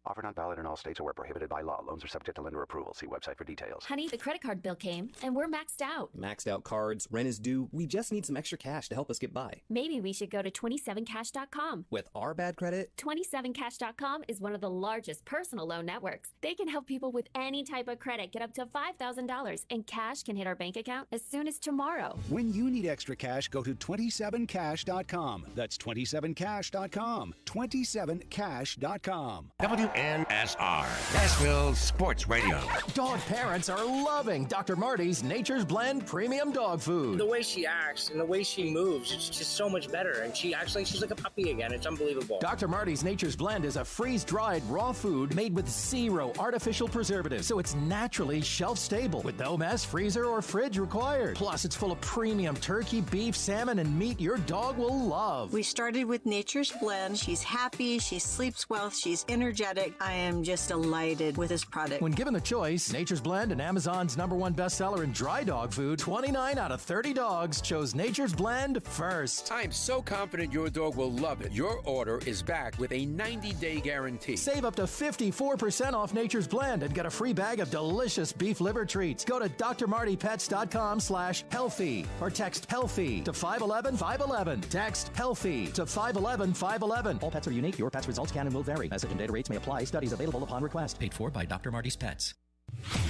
Offer not valid in all states or where prohibited by law. Loans are subject to lender approval. See website for details. Honey, the credit card bill came, and we're maxed out. Maxed out cards, rent is due. We just need some extra cash to help us get by. Maybe we should go to 27cash.com. With our bad credit? 27cash.com is one of the largest personal loan networks. They can help people with any type of credit get up to $5,000, and cash can hit our bank account as soon as tomorrow. When you need extra cash, go to 27cash.com. That's 27cash.com. 27cash.com. WNSR, Nashville Sports Radio. Dog parents are loving Dr. Marty's Nature's Blend Premium Dog Food. The way she acts and the way she moves, it's just so much better. And she's like a puppy again. It's unbelievable. Dr. Marty's Nature's Blend is a freeze-dried raw food made with 0 artificial preservatives, so it's naturally shelf-stable with no mess, freezer, or fridge required. Plus, it's full of premium turkey, beef, salmon, and meat your dog will love. We started with Nature's Blend. She's happy, she sleeps well, she's energetic. I am just delighted with this product. When given the choice, Nature's Blend and Amazon's #1 bestseller in dry dog food, 29 out of 30 dogs chose Nature's Blend first. I'm so confident your dog will love it. Your order is back with a 90-day guarantee. Save up to 54% off Nature's Blend and get a free bag of delicious beef liver treats. Go to drmartypets.com/healthy or text healthy to 511-511. Text healthy to 511-511. All pets are unique. Your pet's results can and will vary. Message and data rates may apply. Studies available upon request. Paid for by Dr. Marty's Pets.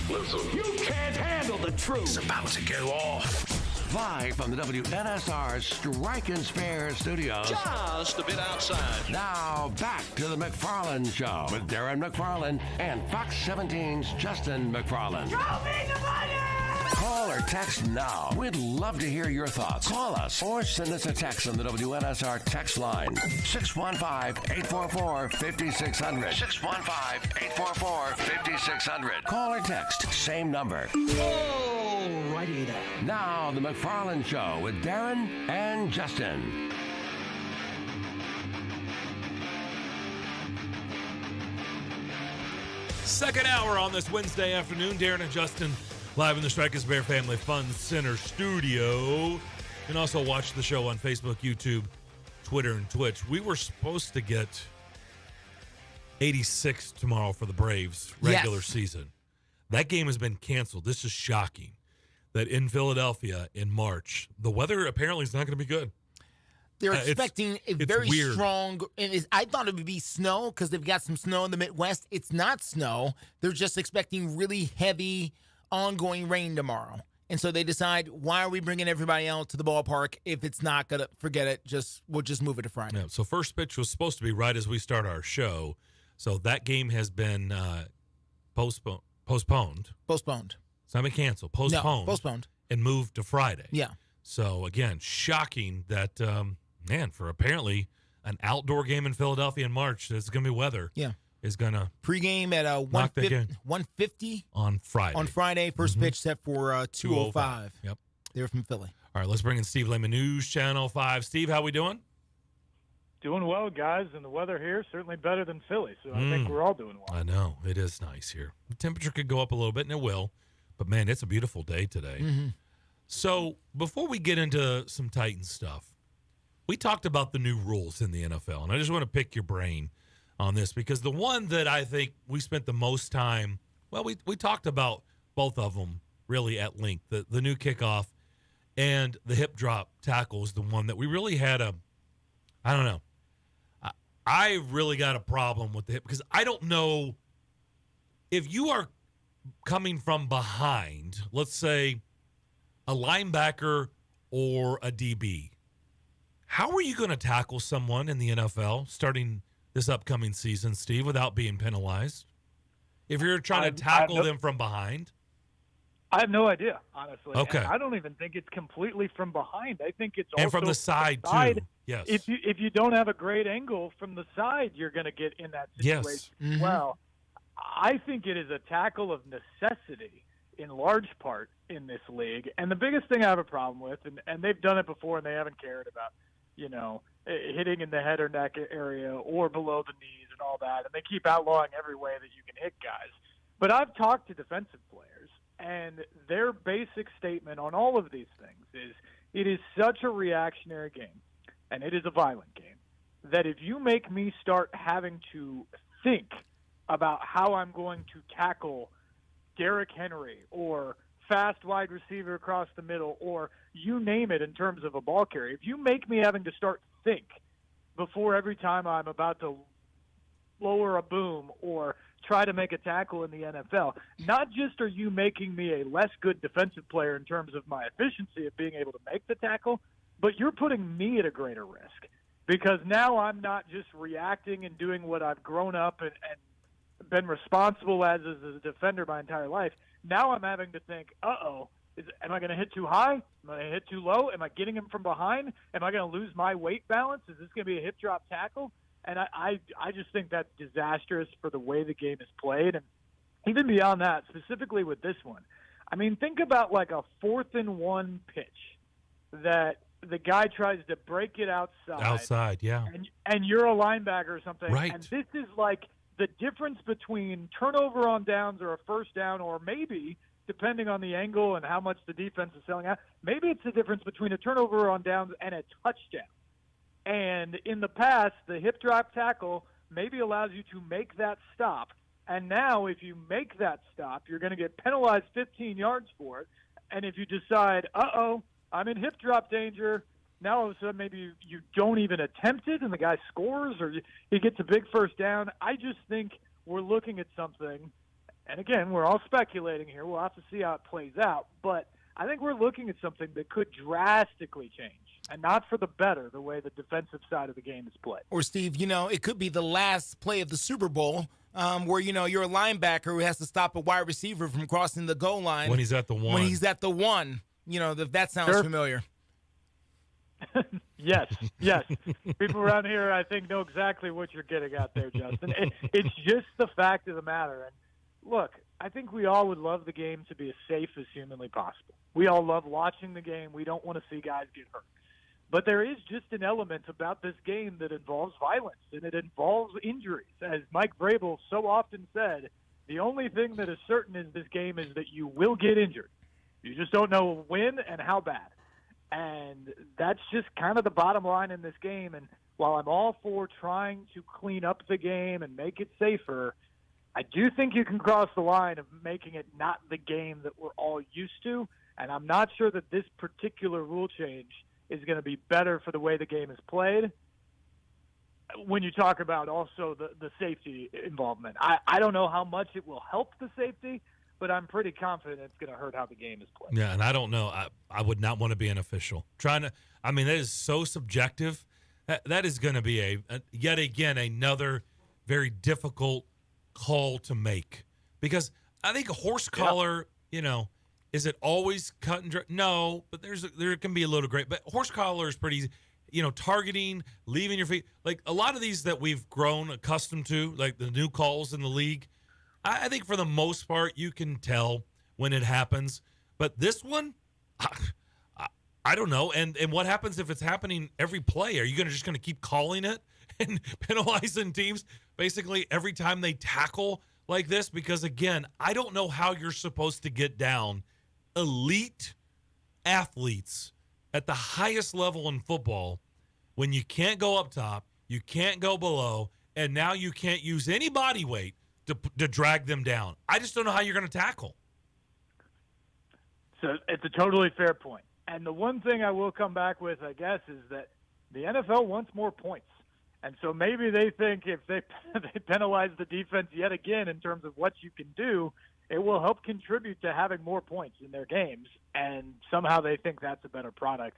Listen, you can't handle the truth. It's about to go off. Live from the WNSR Strike and Spare studios. Just a bit outside. Now back to the McFarland Show with Darren McFarland and Fox 17's Justin McFarland. Show me the money! Call or text now. We'd love to hear your thoughts. Call us or send us a text on the WNSR text line. 615-844-5600. 615-844-5600. Call or text. Same number. Alrighty then. Now the McFarland Show with Darren and Justin. Second hour on this Wednesday afternoon. Darren and Justin live in the Strike and Spare Family Fun Center studio. You can also watch the show on Facebook, YouTube, Twitter, and Twitch. We were supposed to get 86 tomorrow for the Braves regular season. That game has been canceled. This is shocking that in Philadelphia in March, the weather apparently is not going to be good. They're expecting a very weird. strong. I thought it would be snow because they've got some snow in the Midwest. It's not snow. They're just expecting really heavy, ongoing rain tomorrow. And so they decide, why are we bringing everybody out to the ballpark if it's not going to, forget it, we'll just move it to Friday. Yeah, so first pitch was supposed to be right as we start our show. So that game has been postponed. It's not been canceled. Postponed. No, postponed. And moved to Friday. Yeah. So, again, shocking that, for apparently an outdoor game in Philadelphia in March, it's going to be weather. Yeah. Is going to pregame at 1:50 on Friday. On Friday, first pitch set for 2:05. Yep. They're from Philly. All right, let's bring in Steve Lehman, News Channel 5. Steve, how we doing? Doing well, guys, and the weather here is certainly better than Philly, so I think we're all doing well. I know. It is nice here. The temperature could go up a little bit, and it will. But, man, it's a beautiful day today. Mm-hmm. So, before we get into some Titans stuff, we talked about the new rules in the NFL, and I just want to pick your brain on this because the one that I think we spent the most time, we talked about both of them really at length. The new kickoff and the hip drop tackle is the one that we really had I don't know. I really got a problem with the hip because I don't know if you are coming from behind, let's say a linebacker or a DB, how are you going to tackle someone in the NFL starting this upcoming season, Steve, without being penalized? If you're trying to tackle them from behind? I have no idea, honestly. Okay. And I don't even think it's completely from behind. I think it's also and from the side, too. Yes. If you don't have a great angle from the side, you're going to get in that situation yes. as well. I think it is a tackle of necessity in large part in this league. And the biggest thing I have a problem with, and they've done it before and they haven't cared about, hitting in the head or neck area or below the knees and all that. And they keep outlawing every way that you can hit guys. But I've talked to defensive players, and their basic statement on all of these things is it is such a reactionary game, and it is a violent game, that if you make me start having to think about how I'm going to tackle Derrick Henry or fast wide receiver across the middle or you name it in terms of a ball carrier, if you make me having to start think before every time I'm about to lower a boom or try to make a tackle in the NFL, not just are you making me a less good defensive player in terms of my efficiency of being able to make the tackle, but you're putting me at a greater risk because now I'm not just reacting and doing what I've grown up and been responsible as a defender my entire life. Now I'm having to think, am I going to hit too high? Am I going to hit too low? Am I getting him from behind? Am I going to lose my weight balance? Is this going to be a hip drop tackle? And I just think that's disastrous for the way the game is played. And even beyond that, specifically with this one, I mean, think about like a 4th-and-1 pitch that the guy tries to break it outside. Outside, yeah. And you're a linebacker or something. Right. And this is like the difference between turnover on downs or a first down, or maybe, depending on the angle and how much the defense is selling out, maybe it's the difference between a turnover on downs and a touchdown. And in the past, the hip drop tackle maybe allows you to make that stop. And now if you make that stop, you're going to get penalized 15 yards for it. And if you decide, I'm in hip drop danger, now all of a sudden maybe you don't even attempt it and the guy scores or he gets a big first down. I just think we're looking at something, and again, we're all speculating here. We'll have to see how it plays out. But I think we're looking at something that could drastically change, and not for the better, the way the defensive side of the game is played. Or, Steve, it could be the last play of the Super Bowl where, you're a linebacker who has to stop a wide receiver from crossing the goal line. When he's at the one. When he's at the one. That sounds familiar. Yes. People around here, I think, know exactly what you're getting at there, Justin. It's just the fact of the matter. And, look, I think we all would love the game to be as safe as humanly possible. We all love watching the game. We don't want to see guys get hurt. But there is just an element about this game that involves violence, and it involves injuries. As Mike Vrabel so often said, the only thing that is certain in this game is that you will get injured. You just don't know when and how bad. And that's just kind of the bottom line in this game. And while I'm all for trying to clean up the game and make it safer, I do think you can cross the line of making it not the game that we're all used to. And I'm not sure that this particular rule change is going to be better for the way the game is played. When you talk about also the safety involvement, I don't know how much it will help the safety, but I'm pretty confident it's going to hurt how the game is played. Yeah, and I don't know. I would not want to be an official. That is so subjective. That is going to be yet again another very difficult call to make, because I think a horse collar, is it always cut and dry? No, but there can be a little gray. But horse collar is pretty easy. Targeting, leaving your feet, like a lot of these that we've grown accustomed to, like the new calls in the league. I think for the most part you can tell when it happens. But this one, I don't know. And what happens if it's happening every play? Are you just going to keep calling it and penalizing teams basically every time they tackle like this? Because, again, I don't know how you're supposed to get down elite athletes at the highest level in football when you can't go up top, you can't go below, and now you can't use any body weight to drag them down. I just don't know how you're going to tackle. So it's a totally fair point. And the one thing I will come back with, I guess, is that the NFL wants more points. And so maybe they think if they penalize the defense yet again in terms of what you can do, it will help contribute to having more points in their games. And somehow they think that's a better product.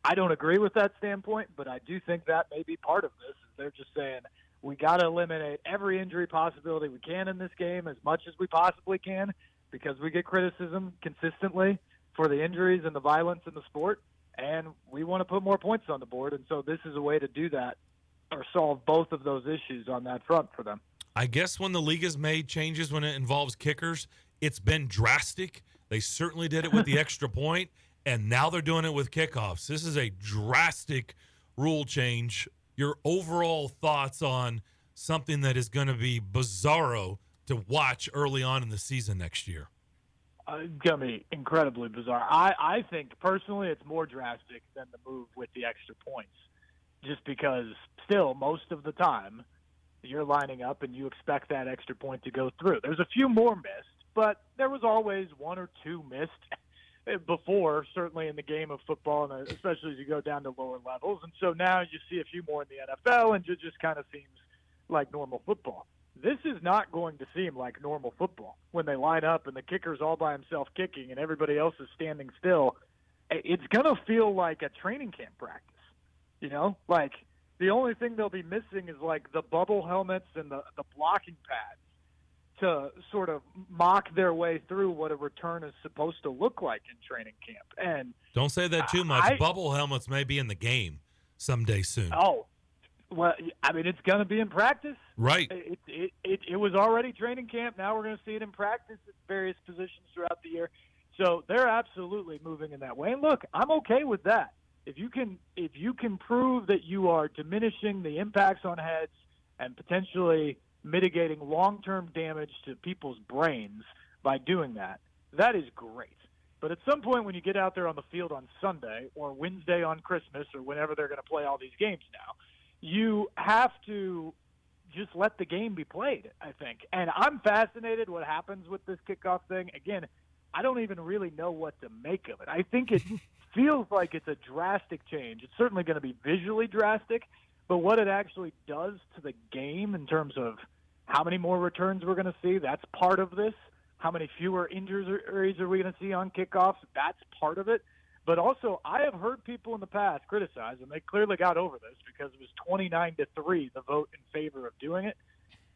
I don't agree with that standpoint, but I do think that may be part of this. They're just saying we got to eliminate every injury possibility we can in this game as much as we possibly can, because we get criticism consistently for the injuries and the violence in the sport, and we want to put more points on the board. And so this is a way to do that or solve both of those issues on that front for them. I guess when the league has made changes when it involves kickers, it's been drastic. They certainly did it with the extra point, and now they're doing it with kickoffs. This is a drastic rule change. Your overall thoughts on something that is going to be bizarro to watch early on in the season next year? It's going to be incredibly bizarre. I think, personally, it's more drastic than the move with the extra points, just because still, most of the time, you're lining up and you expect that extra point to go through. There's a few more missed, but there was always one or two missed before, certainly in the game of football, and especially as you go down to lower levels. And so now you see a few more in the NFL, and it just kind of seems like normal football. This is not going to seem like normal football when they line up and the kicker's all by himself kicking and everybody else is standing still. It's going to feel like a training camp practice, Like the only thing they'll be missing is like the bubble helmets and the blocking pads to sort of mock their way through what a return is supposed to look like in training camp. And don't say that too much. Bubble helmets may be in the game someday soon. Oh, well, I mean, it's going to be in practice. Right. It was already training camp. Now we're going to see it in practice at various positions throughout the year. So they're absolutely moving in that way. And look, I'm okay with that. If you can prove that you are diminishing the impacts on heads and potentially mitigating long-term damage to people's brains by doing that, that is great. But at some point when you get out there on the field on Sunday or Wednesday on Christmas or whenever they're going to play all these games now, you have to just let the game be played, I think. And I'm fascinated what happens with this kickoff thing. Again, I don't even really know what to make of it. I think it feels like it's a drastic change. It's certainly going to be visually drastic, but what it actually does to the game in terms of how many more returns we're going to see, that's part of this. How many fewer injuries are we going to see on kickoffs? That's part of it. But also, I have heard people in the past criticize, and they clearly got over this because it was 29-3, the vote in favor of doing it.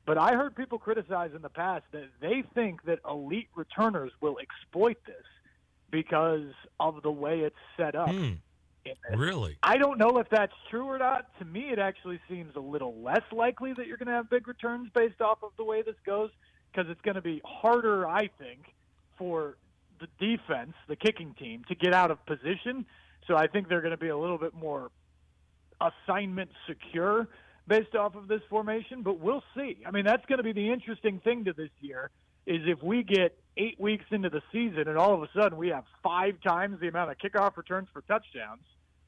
But I heard people criticize in the past that they think that elite returners will exploit this because of the way it's set up. Really? I don't know if that's true or not. To me, it actually seems a little less likely that you're going to have big returns based off of the way this goes, because it's going to be harder, I think, for the defense, the kicking team, to get out of position. So I think they're going to be a little bit more assignment secure based off of this formation, but we'll see. I mean, that's going to be the interesting thing to this year, is if we get 8 weeks into the season and all of a sudden we have 5 times the amount of kickoff returns for touchdowns,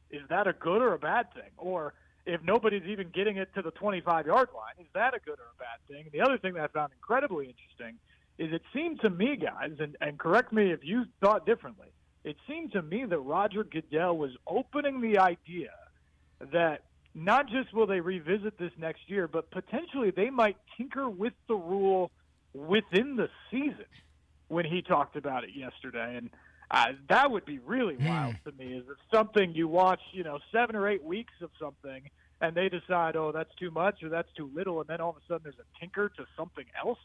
is that a good or a bad thing? Or if nobody's even getting it to the 25-yard line, is that a good or a bad thing? And the other thing that I found incredibly interesting is it seemed to me, guys, and correct me if you thought differently, it seemed to me that Roger Goodell was opening the idea that not just will they revisit this next year, but potentially they might tinker with the rule within the season when he talked about it yesterday. And that would be really wild to me, is if something you watch, 7 or 8 weeks of something and they decide, oh, that's too much or that's too little, and then all of a sudden there's a tinker to something else.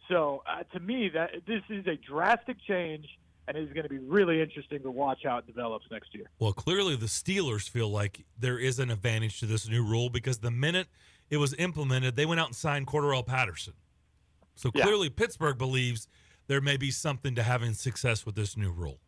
So to me, that this is a drastic change, and it's going to be really interesting to watch how it develops next year. Well, clearly the Steelers feel like there is an advantage to this new rule because the minute it was implemented, they went out and signed Cordarrelle Patterson. So clearly Pittsburgh believes there may be something to having success with this new rule.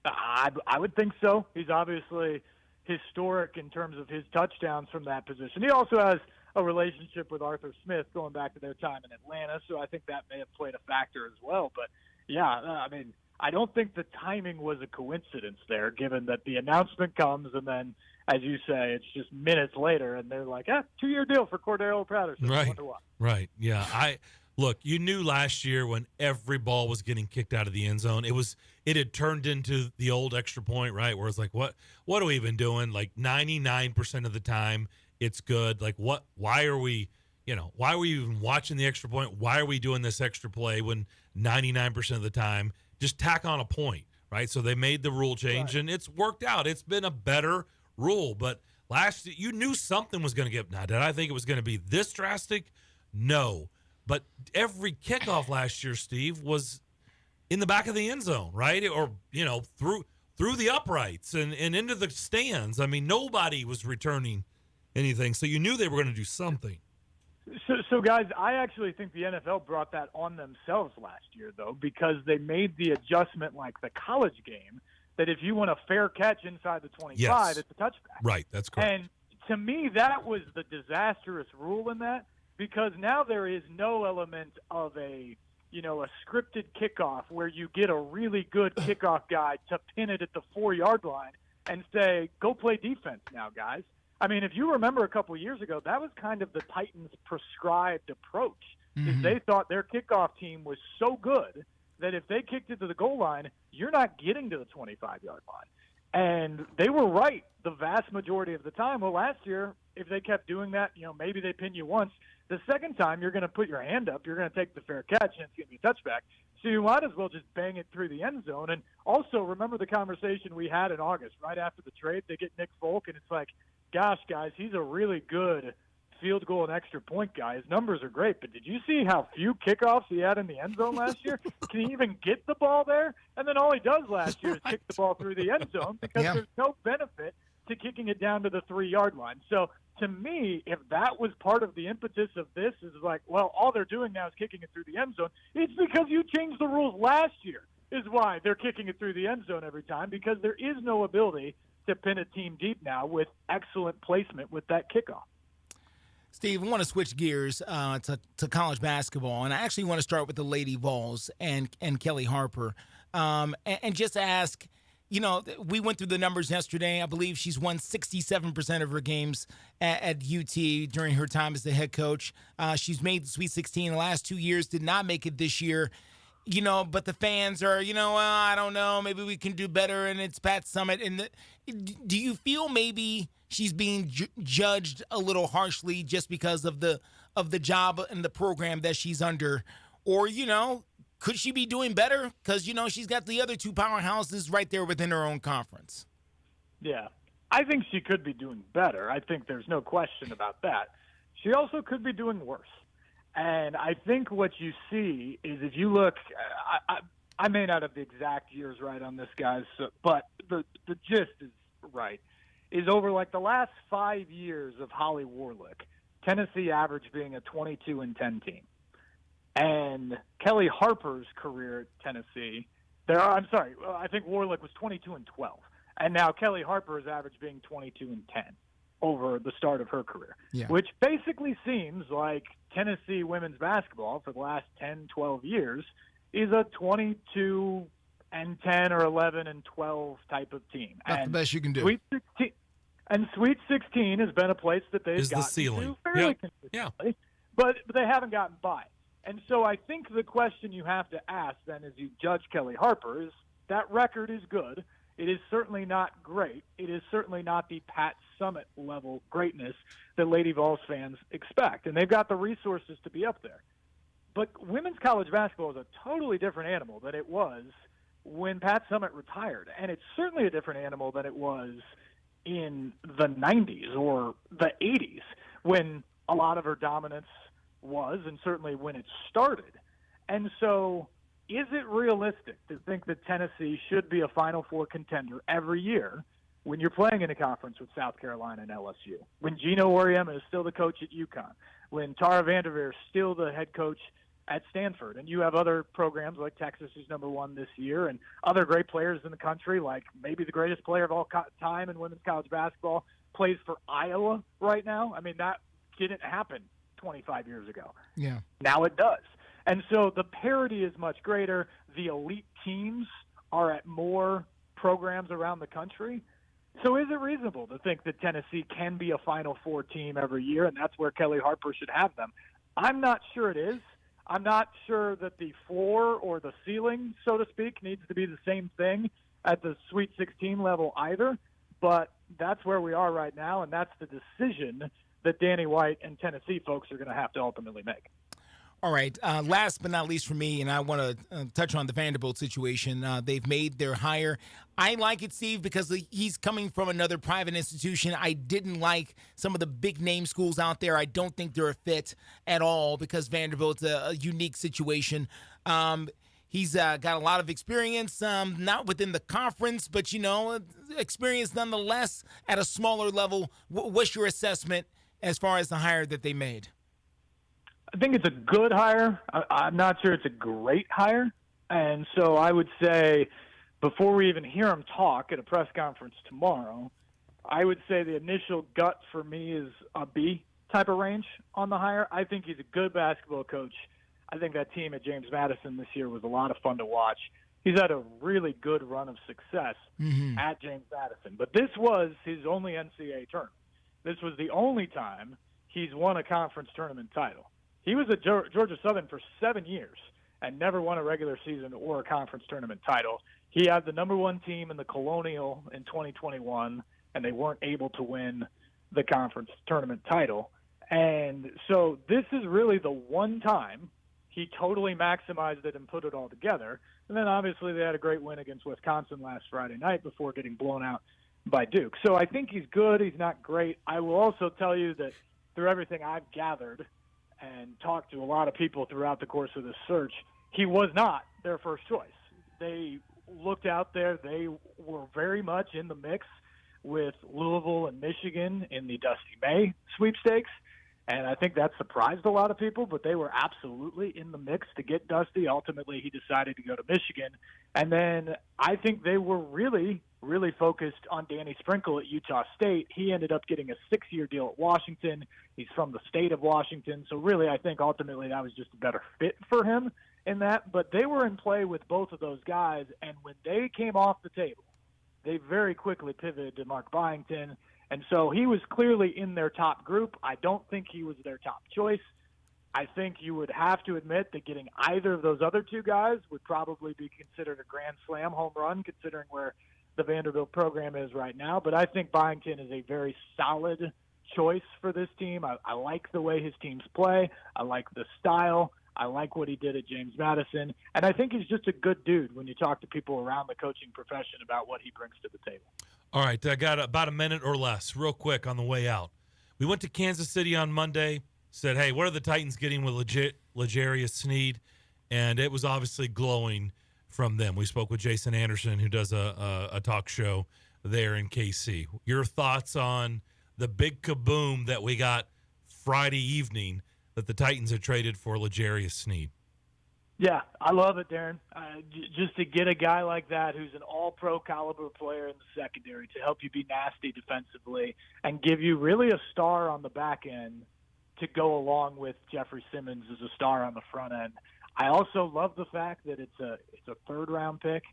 I would think so. He's obviously historic in terms of his touchdowns from that position. He also has a relationship with Arthur Smith going back to their time in Atlanta, so I think that may have played a factor as well. But, yeah, I mean, I don't think the timing was a coincidence there, given that the announcement comes and then, as you say, it's just minutes later, and they're like, 2-year deal for Cordarrelle Patterson. Right, yeah. Look, you knew last year when every ball was getting kicked out of the end zone, it had turned into the old extra point, right, where it's like, what are we even doing? Like 99% of the time, it's good. Like, why are we even watching the extra point? Why are we doing this extra play when 99% of the time just tack on a point, right? So they made the rule change, and it's worked out. It's been a better rule. But last year, you knew something was going to get. Now, did I think it was going to be this drastic? No. But every kickoff last year, Steve, was in the back of the end zone, right? Or, through the uprights and into the stands. I mean, nobody was returning anything. So you knew they were going to do something. So, guys, I actually think the NFL brought that on themselves last year, though, because they made the adjustment like the college game that if you want a fair catch inside the 25, Yes. it's a touchback. Right, that's correct. And to me, that was the disastrous rule in that, because now there is no element of a scripted kickoff where you get a really good kickoff guy to pin it at the 4-yard line and say, go play defense now, guys. I mean, if you remember a couple years ago, that was kind of the Titans' prescribed approach. Is they thought their kickoff team was so good that if they kicked it to the goal line, you're not getting to the 25-yard line. And they were right the vast majority of the time. Well, last year, if they kept doing that, maybe they pin you once. The second time, you're going to put your hand up, you're going to take the fair catch, and it's going to be a touchback. So you might as well just bang it through the end zone. And also, remember the conversation we had in August, right after the trade? They get Nick Folk, and it's like, gosh, guys, he's a really good field goal and extra point guy. His numbers are great, but did you see how few kickoffs he had in the end zone last year? Can he even get the ball there? And then all he does last year is kick the ball through the end zone because there's no benefit to kicking it down to the 3-yard line. So to me, if that was part of the impetus of this, is like, well, all they're doing now is kicking it through the end zone. It's because you changed the rules last year is why they're kicking it through the end zone every time, because there is no ability to pin a team deep now with excellent placement with that kickoff. Steve, I want to switch gears to college basketball, and I actually want to start with the Lady Vols and Kelly Harper, and just ask, we went through the numbers yesterday. I believe she's won 67% of her games at UT during her time as the head coach. She's made the Sweet 16 the last 2 years, did not make it this year. But the fans are, well, I don't know, maybe we can do better, and it's Pat Summitt. And do you feel maybe she's being judged a little harshly just because of the job and the program that she's under? Or, could she be doing better? Because, she's got the other two powerhouses right there within her own conference. Yeah, I think she could be doing better. I think there's no question about that. She also could be doing worse. And I think what you see is, if you look, I may not have the exact years right on this, guys, but the gist is right, is over like the last 5 years of Holly Warlick, Tennessee averaged being a 22-10 team. And Kelly Harper's career at Tennessee, I think Warlick was 22-12. And now Kelly Harper is average being 22-10 over the start of her career, which basically seems like Tennessee women's basketball for the last 10, 12 years is a 22-10 or 11-12 type of team. That's the best you can do. Sweet 16 has been a place that they've gotten the ceiling. to fairly consistently, but they haven't gotten by. And so I think the question you have to ask then, as you judge Kelly Harper, is that record is good. It is certainly not great. It is certainly not the Pat Summitt level greatness that Lady Vols fans expect. And they've got the resources to be up there. But women's college basketball is a totally different animal than it was when Pat Summitt retired. And it's certainly a different animal than it was in the 90s or the 80s, when a lot of her dominance was, and certainly when it started. And so is it realistic to think that Tennessee should be a Final Four contender every year when you're playing in a conference with South Carolina and LSU, when Gino Auriemma is still the coach at UConn, when Tara Vanderveer is still the head coach at Stanford, and you have other programs like Texas, who's number one this year, and other great players in the country, like maybe the greatest player of all time in women's college basketball plays for Iowa right now? I mean, that didn't happen 25 years ago. Yeah. Now it does. And so the parity is much greater. The elite teams are at more programs around the country. So is it reasonable to think that Tennessee can be a Final Four team every year, and that's where Kelly Harper should have them? I'm not sure it is. I'm not sure that the floor or the ceiling, so to speak, needs to be the same thing at the Sweet 16 level either. But that's where we are right now, and that's the decision that Danny White and Tennessee folks are going to have to ultimately make. All right. Last but not least for me, and I want to touch on the Vanderbilt situation. They've made their hire. I like it, Steve, because he's coming from another private institution. I didn't like some of the big name schools out there. I don't think they're a fit at all because Vanderbilt's a unique situation. He's got a lot of experience, not within the conference, but, experience nonetheless at a smaller level. What's your assessment as far as the hire that they made? I think it's a good hire. I'm not sure it's a great hire. And so I would say before we even hear him talk at a press conference tomorrow, I would say the initial gut for me is a B type of range on the hire. I think he's a good basketball coach. I think that team at James Madison this year was a lot of fun to watch. He's had a really good run of success at James Madison. But this was his only NCAA tournament. This was the only time he's won a conference tournament title. He was at Georgia Southern for 7 years and never won a regular season or a conference tournament title. He had the number one team in the Colonial in 2021, and they weren't able to win the conference tournament title. And so this is really the one time he totally maximized it and put it all together. And then obviously they had a great win against Wisconsin last Friday night before getting blown out by Duke. So I think he's good. He's not great. I will also tell you that through everything I've gathered and talked to a lot of people throughout the course of this search, he was not their first choice. They looked out there. They were very much in the mix with Louisville and Michigan in the Dusty May sweepstakes. And I think that surprised a lot of people, but they were absolutely in the mix to get Dusty. Ultimately, he decided to go to Michigan. And then I think they were really, really focused on Danny Sprinkle at Utah State. He ended up getting a 6-year deal at Washington. He's from the state of Washington. So really, I think ultimately that was just a better fit for him in that. But they were in play with both of those guys. And when they came off the table, they very quickly pivoted to Mark Byington. And so he was clearly in their top group. I don't think he was their top choice. I think you would have to admit that getting either of those other two guys would probably be considered a grand slam home run, considering where the Vanderbilt program is right now. But I think Byington is a very solid choice for this team. I like the way his teams play. I like the style. I like what he did at James Madison. And I think he's just a good dude when you talk to people around the coaching profession about what he brings to the table. All right, I got about a minute or less, real quick on the way out. We went to Kansas City on Monday, said, hey, what are the Titans getting with L'Jarius Sneed? And it was obviously glowing from them. We spoke with Jason Anderson, who does a talk show there in KC. Your thoughts on the big kaboom that we got Friday evening that the Titans had traded for L'Jarius Sneed? Yeah, I love it, Darren. Just to get a guy like that who's an all-pro caliber player in the secondary to help you be nasty defensively and give you really a star on the back end to go along with Jeffrey Simmons as a star on the front end. I also love the fact that it's a third-round pick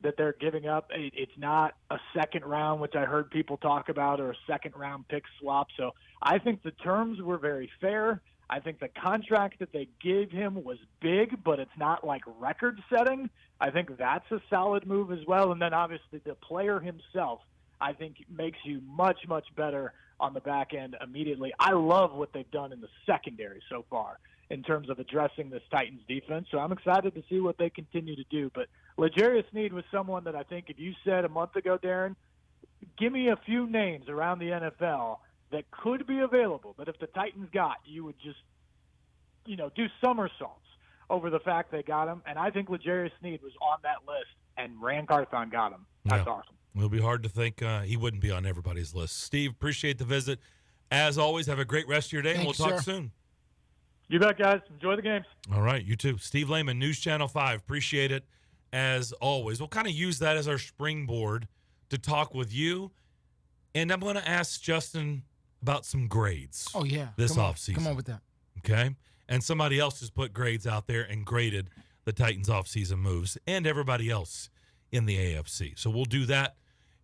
that they're giving up. It's not a second round, which I heard people talk about, or a second-round pick swap. So I think the terms were very fair. I think the contract that they gave him was big, but it's not like record-setting. I think that's a solid move as well. And then obviously the player himself, I think, makes you much, much better on the back end immediately. I love what they've done in the secondary so far in terms of addressing this Titans defense. So I'm excited to see what they continue to do. But L'Jarius Sneed was someone that I think if you said a month ago, Darren, give me a few names around the NFL that could be available, but if the Titans got, you would just, do somersaults over the fact they got him. And I think L'Jarius Sneed was on that list, and Rand Carthon got him. That's awesome. It'll be hard to think he wouldn't be on everybody's list. Steve, appreciate the visit. As always, have a great rest of your day, and we'll talk soon. You bet, guys. Enjoy the games. All right, you too. Steve Lehman, News Channel 5. Appreciate it, as always. We'll kind of use that as our springboard to talk with you. And I'm going to ask Justin about some grades. Oh, yeah. This offseason. Come on with that. Okay? And somebody else has put grades out there and graded the Titans offseason moves and everybody else in the AFC. So we'll do that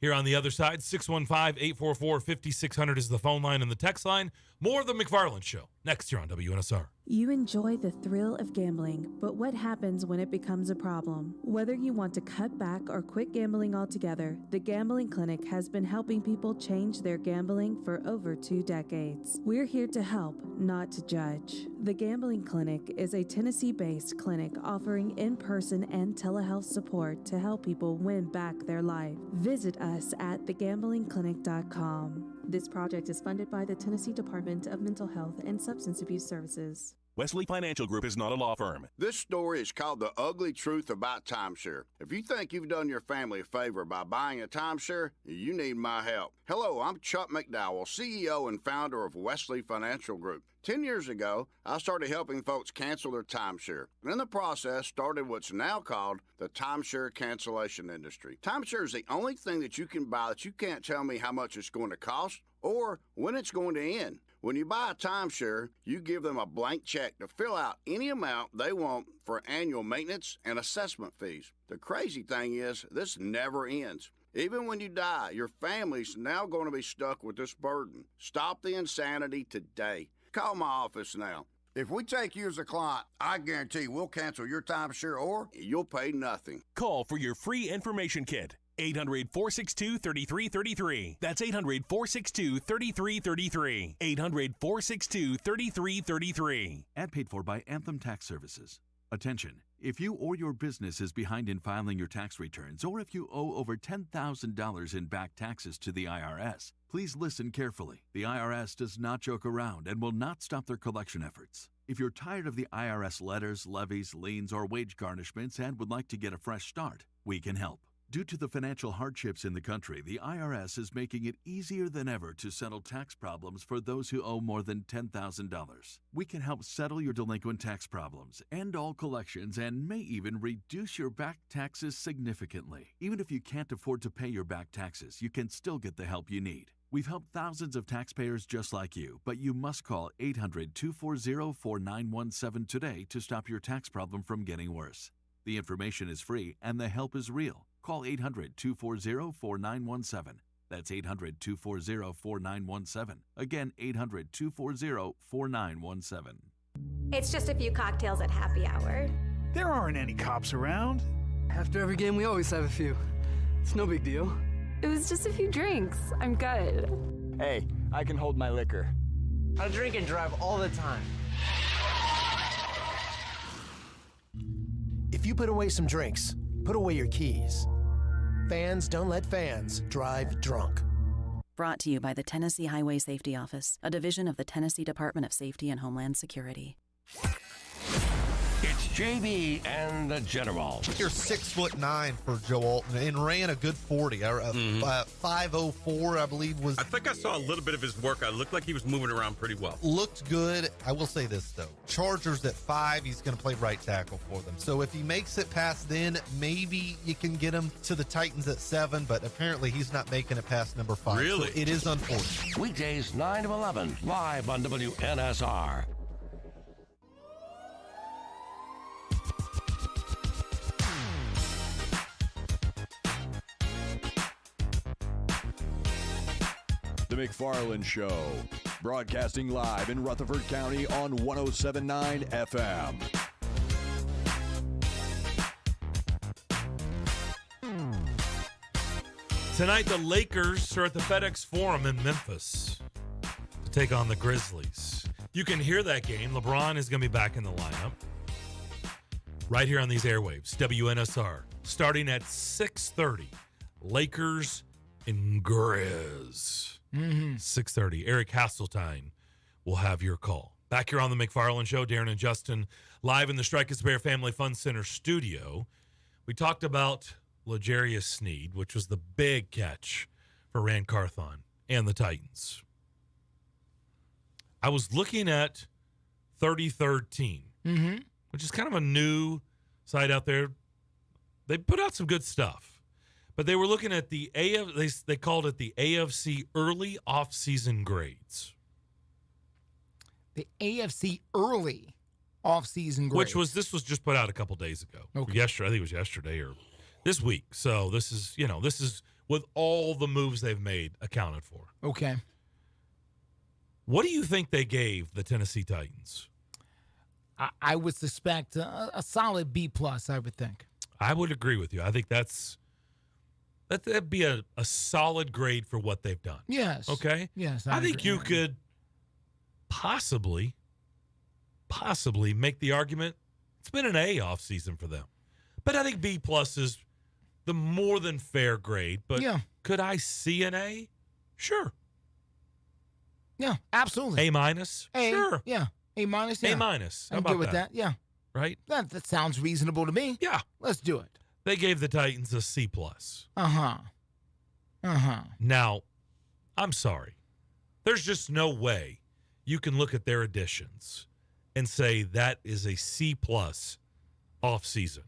here on the other side. 615-844-5600 is the phone line and the text line. More of the McFarland Show next here on WNSR. You enjoy the thrill of gambling, but what happens when it becomes a problem? Whether you want to cut back or quit gambling altogether, the Gambling Clinic has been helping people change their gambling for over 2 decades. We're here to help, not to judge. The Gambling Clinic is a Tennessee-based clinic offering in-person and telehealth support to help people win back their life. Visit us at thegamblingclinic.com. This project is funded by the Tennessee Department of Mental Health and Substance Abuse Services. Wesley Financial Group is not a law firm. This story is called The Ugly Truth About Timeshare. If you think you've done your family a favor by buying a timeshare, you need my help. Hello, I'm Chuck McDowell, CEO and founder of Wesley Financial Group. 10 years ago, I started helping folks cancel their timeshare. And in the process, started what's now called the timeshare cancellation industry. Timeshare is the only thing that you can buy that you can't tell me how much it's going to cost or when it's going to end. When you buy a timeshare, you give them a blank check to fill out any amount they want for annual maintenance and assessment fees. The crazy thing is, this never ends. Even when you die, your family's now going to be stuck with this burden. Stop the insanity today. Call my office now. If we take you as a client, I guarantee we'll cancel your timeshare or you'll pay nothing. Call for your free information kit. 800-462-3333. That's 800-462-3333. 800-462-3333. Ad paid for by Anthem Tax Services. Attention. If you or your business is behind in filing your tax returns, or if you owe over $10,000 in back taxes to the IRS, please listen carefully. The IRS does not joke around and will not stop their collection efforts. If you're tired of the IRS letters, levies, liens, or wage garnishments and would like to get a fresh start, we can help. Due to the financial hardships in the country, the IRS is making it easier than ever to settle tax problems for those who owe more than $10,000. We can help settle your delinquent tax problems, end all collections, and may even reduce your back taxes significantly. Even if you can't afford to pay your back taxes, you can still get the help you need. We've helped thousands of taxpayers just like you, but you must call 800-240-4917 today to stop your tax problem from getting worse. The information is free and the help is real. Call 800-240-4917. That's 800-240-4917. Again, 800-240-4917. It's just a few cocktails at happy hour. There aren't any cops around. After every game, we always have a few. It's no big deal. It was just a few drinks. I'm good. Hey, I can hold my liquor. I drink and drive all the time. If you put away some drinks, put away your keys. Fans don't let fans drive drunk. Brought to you by the Tennessee Highway Safety Office, a division of the Tennessee Department of Safety and Homeland Security. It's JB and the General. You're 6'9" for Joe Alton and ran a good 40. 5:04, I believe was. I think I saw a little bit of his workout. It looked like he was moving around pretty well. Looked good. I will say this though: Chargers at 5, he's going to play right tackle for them. So if he makes it past then, maybe you can get him to the Titans at 7. But apparently he's not making it past number 5. Really? So it is unfortunate. Weekdays 9 to 11, live on WNSR. The McFarland Show, broadcasting live in Rutherford County on 107.9 FM. Tonight, the Lakers are at the FedEx Forum in Memphis to take on the Grizzlies. You can hear that game. LeBron is going to be back in the lineup right here on these airwaves, WNSR, starting at 6:30. Lakers and Grizz. 6:30. Eric Hasseltine will have your call. Back here on the McFarland Show, Darren and Justin, live in the Strike and Spare Family Fun Center studio. We talked about L'Jarius Sneed, which was the big catch for Rand Carthon and the Titans. I was looking at 3013, which is kind of a new site out there. They put out some good stuff. But they were looking at the they called it the AFC early off-season grades. The AFC early off-season grades. This was just put out a couple days ago. Okay. Yesterday, I think it was yesterday or this week. So this is with all the moves they've made accounted for. Okay. What do you think they gave the Tennessee Titans? I would suspect a solid B+, I would think. I would agree with you. I think that'd be a solid grade for what they've done. Yes. Okay? Yes. I think you could possibly make the argument it's been an A off season for them. But I think B+ is the more than fair grade. But could I see an A? Sure. Yeah, absolutely. A-? Sure. Yeah. A minus. Yeah. A minus. How I'm about good with that. Yeah. Right? That sounds reasonable to me. Yeah. Let's do it. They gave the Titans a C+. Now, I'm sorry. There's just no way you can look at their additions and say that is a C+ offseason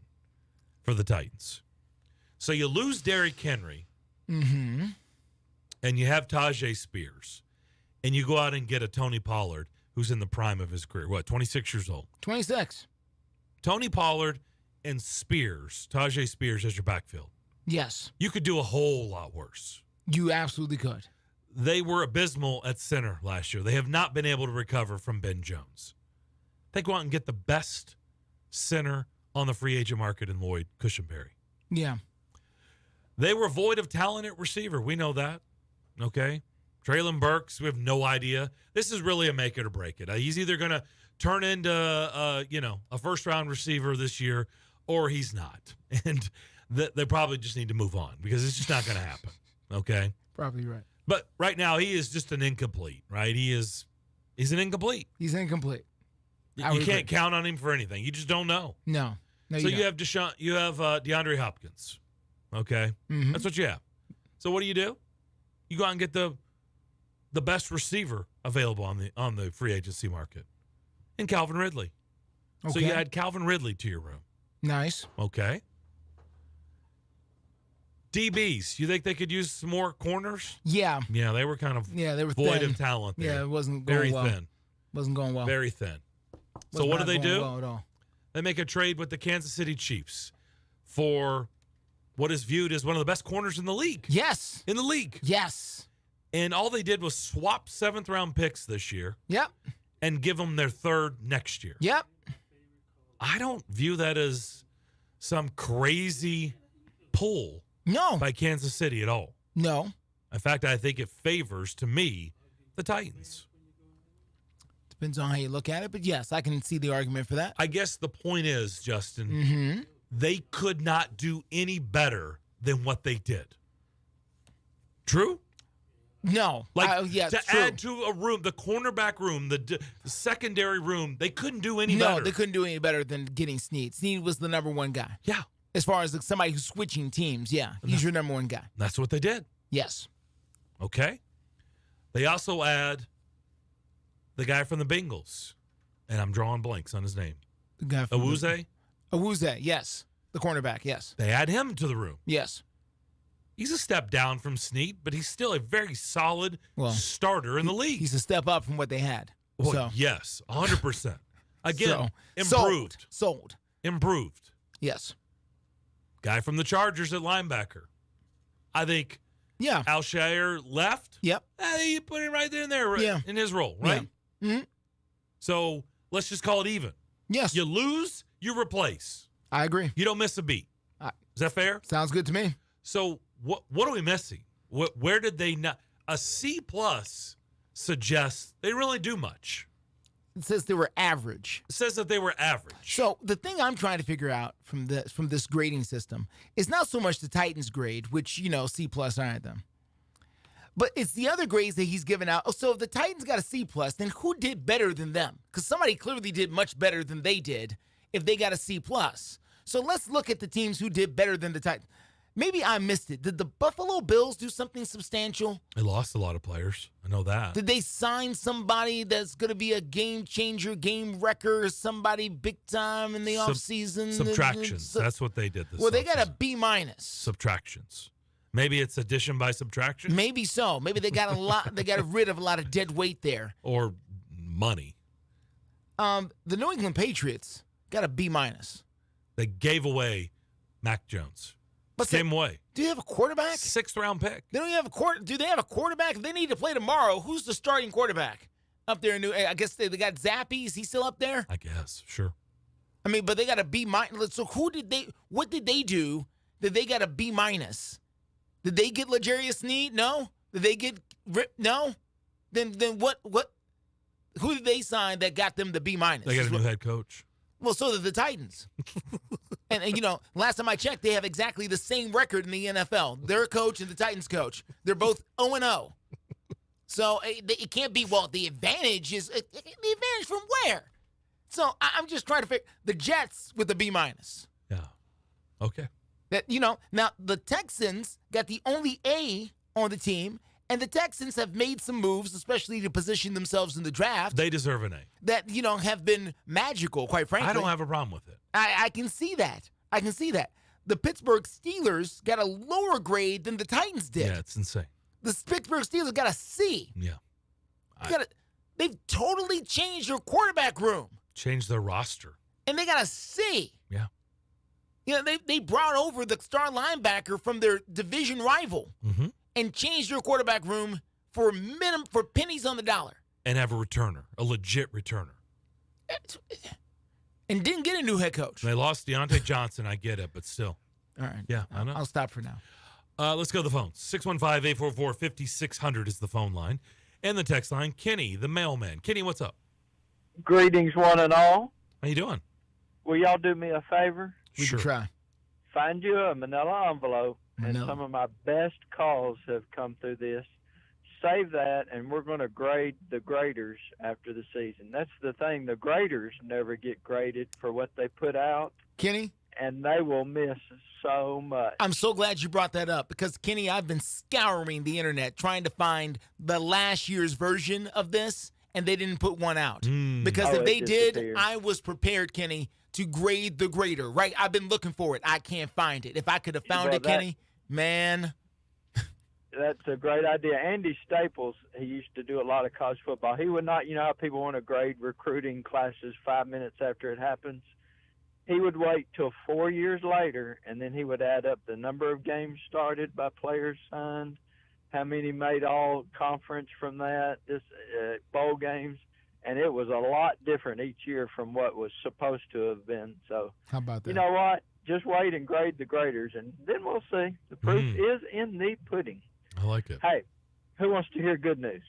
for the Titans. So you lose Derrick Henry, and you have Tajay Spears, and you go out and get a Tony Pollard who's in the prime of his career. What, 26 years old? 26. Tony Pollard and Spears, Tajay Spears as your backfield. Yes. You could do a whole lot worse. You absolutely could. They were abysmal at center last year. They have not been able to recover from Ben Jones. They go out and get the best center on the free agent market in Lloyd Cushenberry. Yeah. They were void of talent at receiver. We know that. Okay? Traylon Burks, we have no idea. This is really a make it or break it. He's either going to turn into a first-round receiver this year, or he's not. And they probably just need to move on because it's just not going to happen. Okay? Probably right. But right now, he is just an incomplete, right? He's an incomplete. He's incomplete. You can't count on him for anything. You just don't know. No. So you have DeAndre Hopkins. Okay? Mm-hmm. That's what you have. So what do? You go out and get the best receiver available on the free agency market. And Calvin Ridley. Okay. So you add Calvin Ridley to your room. Nice. Okay. DBs, you think they could use some more corners? Yeah. Yeah, they were kind of they were void thin. of talent there. Yeah, it wasn't going very well. thin. Wasn't going well. Very thin. So Was what not do they going do? well at all. They make a trade with the Kansas City Chiefs for what is viewed as one of the best corners in the league. Yes. In the league. Yes. And all they did was swap 7th-round picks this year. Yep. And give them their 3rd next year. Yep. I don't view that as some crazy pull by Kansas City at all. No. In fact, I think it favors, to me, the Titans. Depends on how you look at it, but yes, I can see the argument for that. I guess the point is, Justin, they could not do any better than what they did. True? No. To true. add to a room, the cornerback room, the secondary room, they couldn't do any better. No, they couldn't do any better than getting Snead. Snead was the number one guy. Yeah. As far as somebody who's switching teams, yeah, he's your number one guy. That's what they did. Yes. Okay. They also add the guy from the Bengals, and I'm drawing blanks on his name. The guy from Awuzie, yes. The cornerback, yes. They add him to the room. Yes. He's a step down from Snead, but he's still a very solid starter in the league. He's a step up from what they had. Well, so. yes, 100%. Again, So, improved. Sold. Improved. Yes. Guy from the Chargers at linebacker. I think Alshire left. Yep. You put him right in there in his role, right? Yeah. Mm-hmm. So let's just call it even. Yes. You lose, you replace. I agree. You don't miss a beat. Is that fair? Sounds good to me. So what are we missing? Where did they not? A C+ suggests they really do much. It says they were average. It says that they were average. So the thing I'm trying to figure out from this grading system is not so much the Titans grade, which, C+ aren't them. But it's the other grades that he's given out. So if the Titans got a C+, then who did better than them? Because somebody clearly did much better than they did if they got a C+. So let's look at the teams who did better than the Titans. Maybe I missed it. Did the Buffalo Bills do something substantial? They lost a lot of players. I know that. Did they sign somebody that's going to be a game changer, game wrecker, somebody big time in the offseason? Subtractions. That's what they did this Well, they got a B-. Subtractions. Maybe it's addition by subtraction? Maybe so. Maybe they got a lot. They got rid of a lot of dead weight there. Or money. The New England Patriots got a B-. They gave away Mac Jones. Same way. Do you have a quarterback? 6th-round pick. They don't have a Do they have a quarterback? If they need to play tomorrow, who's the starting quarterback up there in New? I guess they got Zappy. Is he still up there? I guess. Sure. I mean, but they got a B-. So what did they do that they got a B-? Did they get L'Jarius Sneed? No. Did they get no? Then what? Who did they sign that got them the B-? They got a new head coach. Well, so did the Titans. and last time I checked, they have exactly the same record in the NFL. Their coach and the Titans coach. They're both 0-0. So it can't be, well, the advantage is, the advantage from where? So I'm just trying to figure, the Jets with the B-. Yeah. Okay. That, now the Texans got the only A on the team, and the Texans have made some moves, especially to position themselves in the draft. They deserve an A. That, have been magical, quite frankly. I don't have a problem with it. I can see that. The Pittsburgh Steelers got a lower grade than the Titans did. Yeah, it's insane. The Pittsburgh Steelers got a C. Yeah. They've totally changed their quarterback room. Changed their roster. And they got a C. Yeah. They brought over the star linebacker from their division rival and changed their quarterback room for pennies on the dollar. And have a returner, a legit returner. And didn't get a new head coach. They lost Deontay Johnson, I get it, but still. All right. Yeah, I know. I'll stop for now. Let's go to the phones. 615-844-5600 is the phone line. And the text line, Kenny, the mailman. Kenny, what's up? Greetings, one and all. How you doing? Will y'all do me a favor? We can try. Find you a manila envelope, and Manila. some of my best calls have come through this. Save that, and we're going to grade the graders after the season. That's the thing. The graders never get graded for what they put out. Kenny? And they will miss so much. I'm so glad you brought that up because, Kenny, I've been scouring the internet trying to find the last year's version of this, and they didn't put one out. Because if they did, I was prepared, Kenny, to grade the grader, right? I've been looking for it. I can't find it. If I could have found it, Kenny, man. That's a great idea. Andy Staples, he used to do a lot of college football. He would not, how people want to grade recruiting classes 5 minutes after it happens. He would wait till 4 years later, and then he would add up the number of games started by players signed, how many made all conference from that, bowl games, and it was a lot different each year from what was supposed to have been. So, how about that? You know what? Just wait and grade the graders, and then we'll see. The proof is in the pudding. I like it. Hey, who wants to hear good news?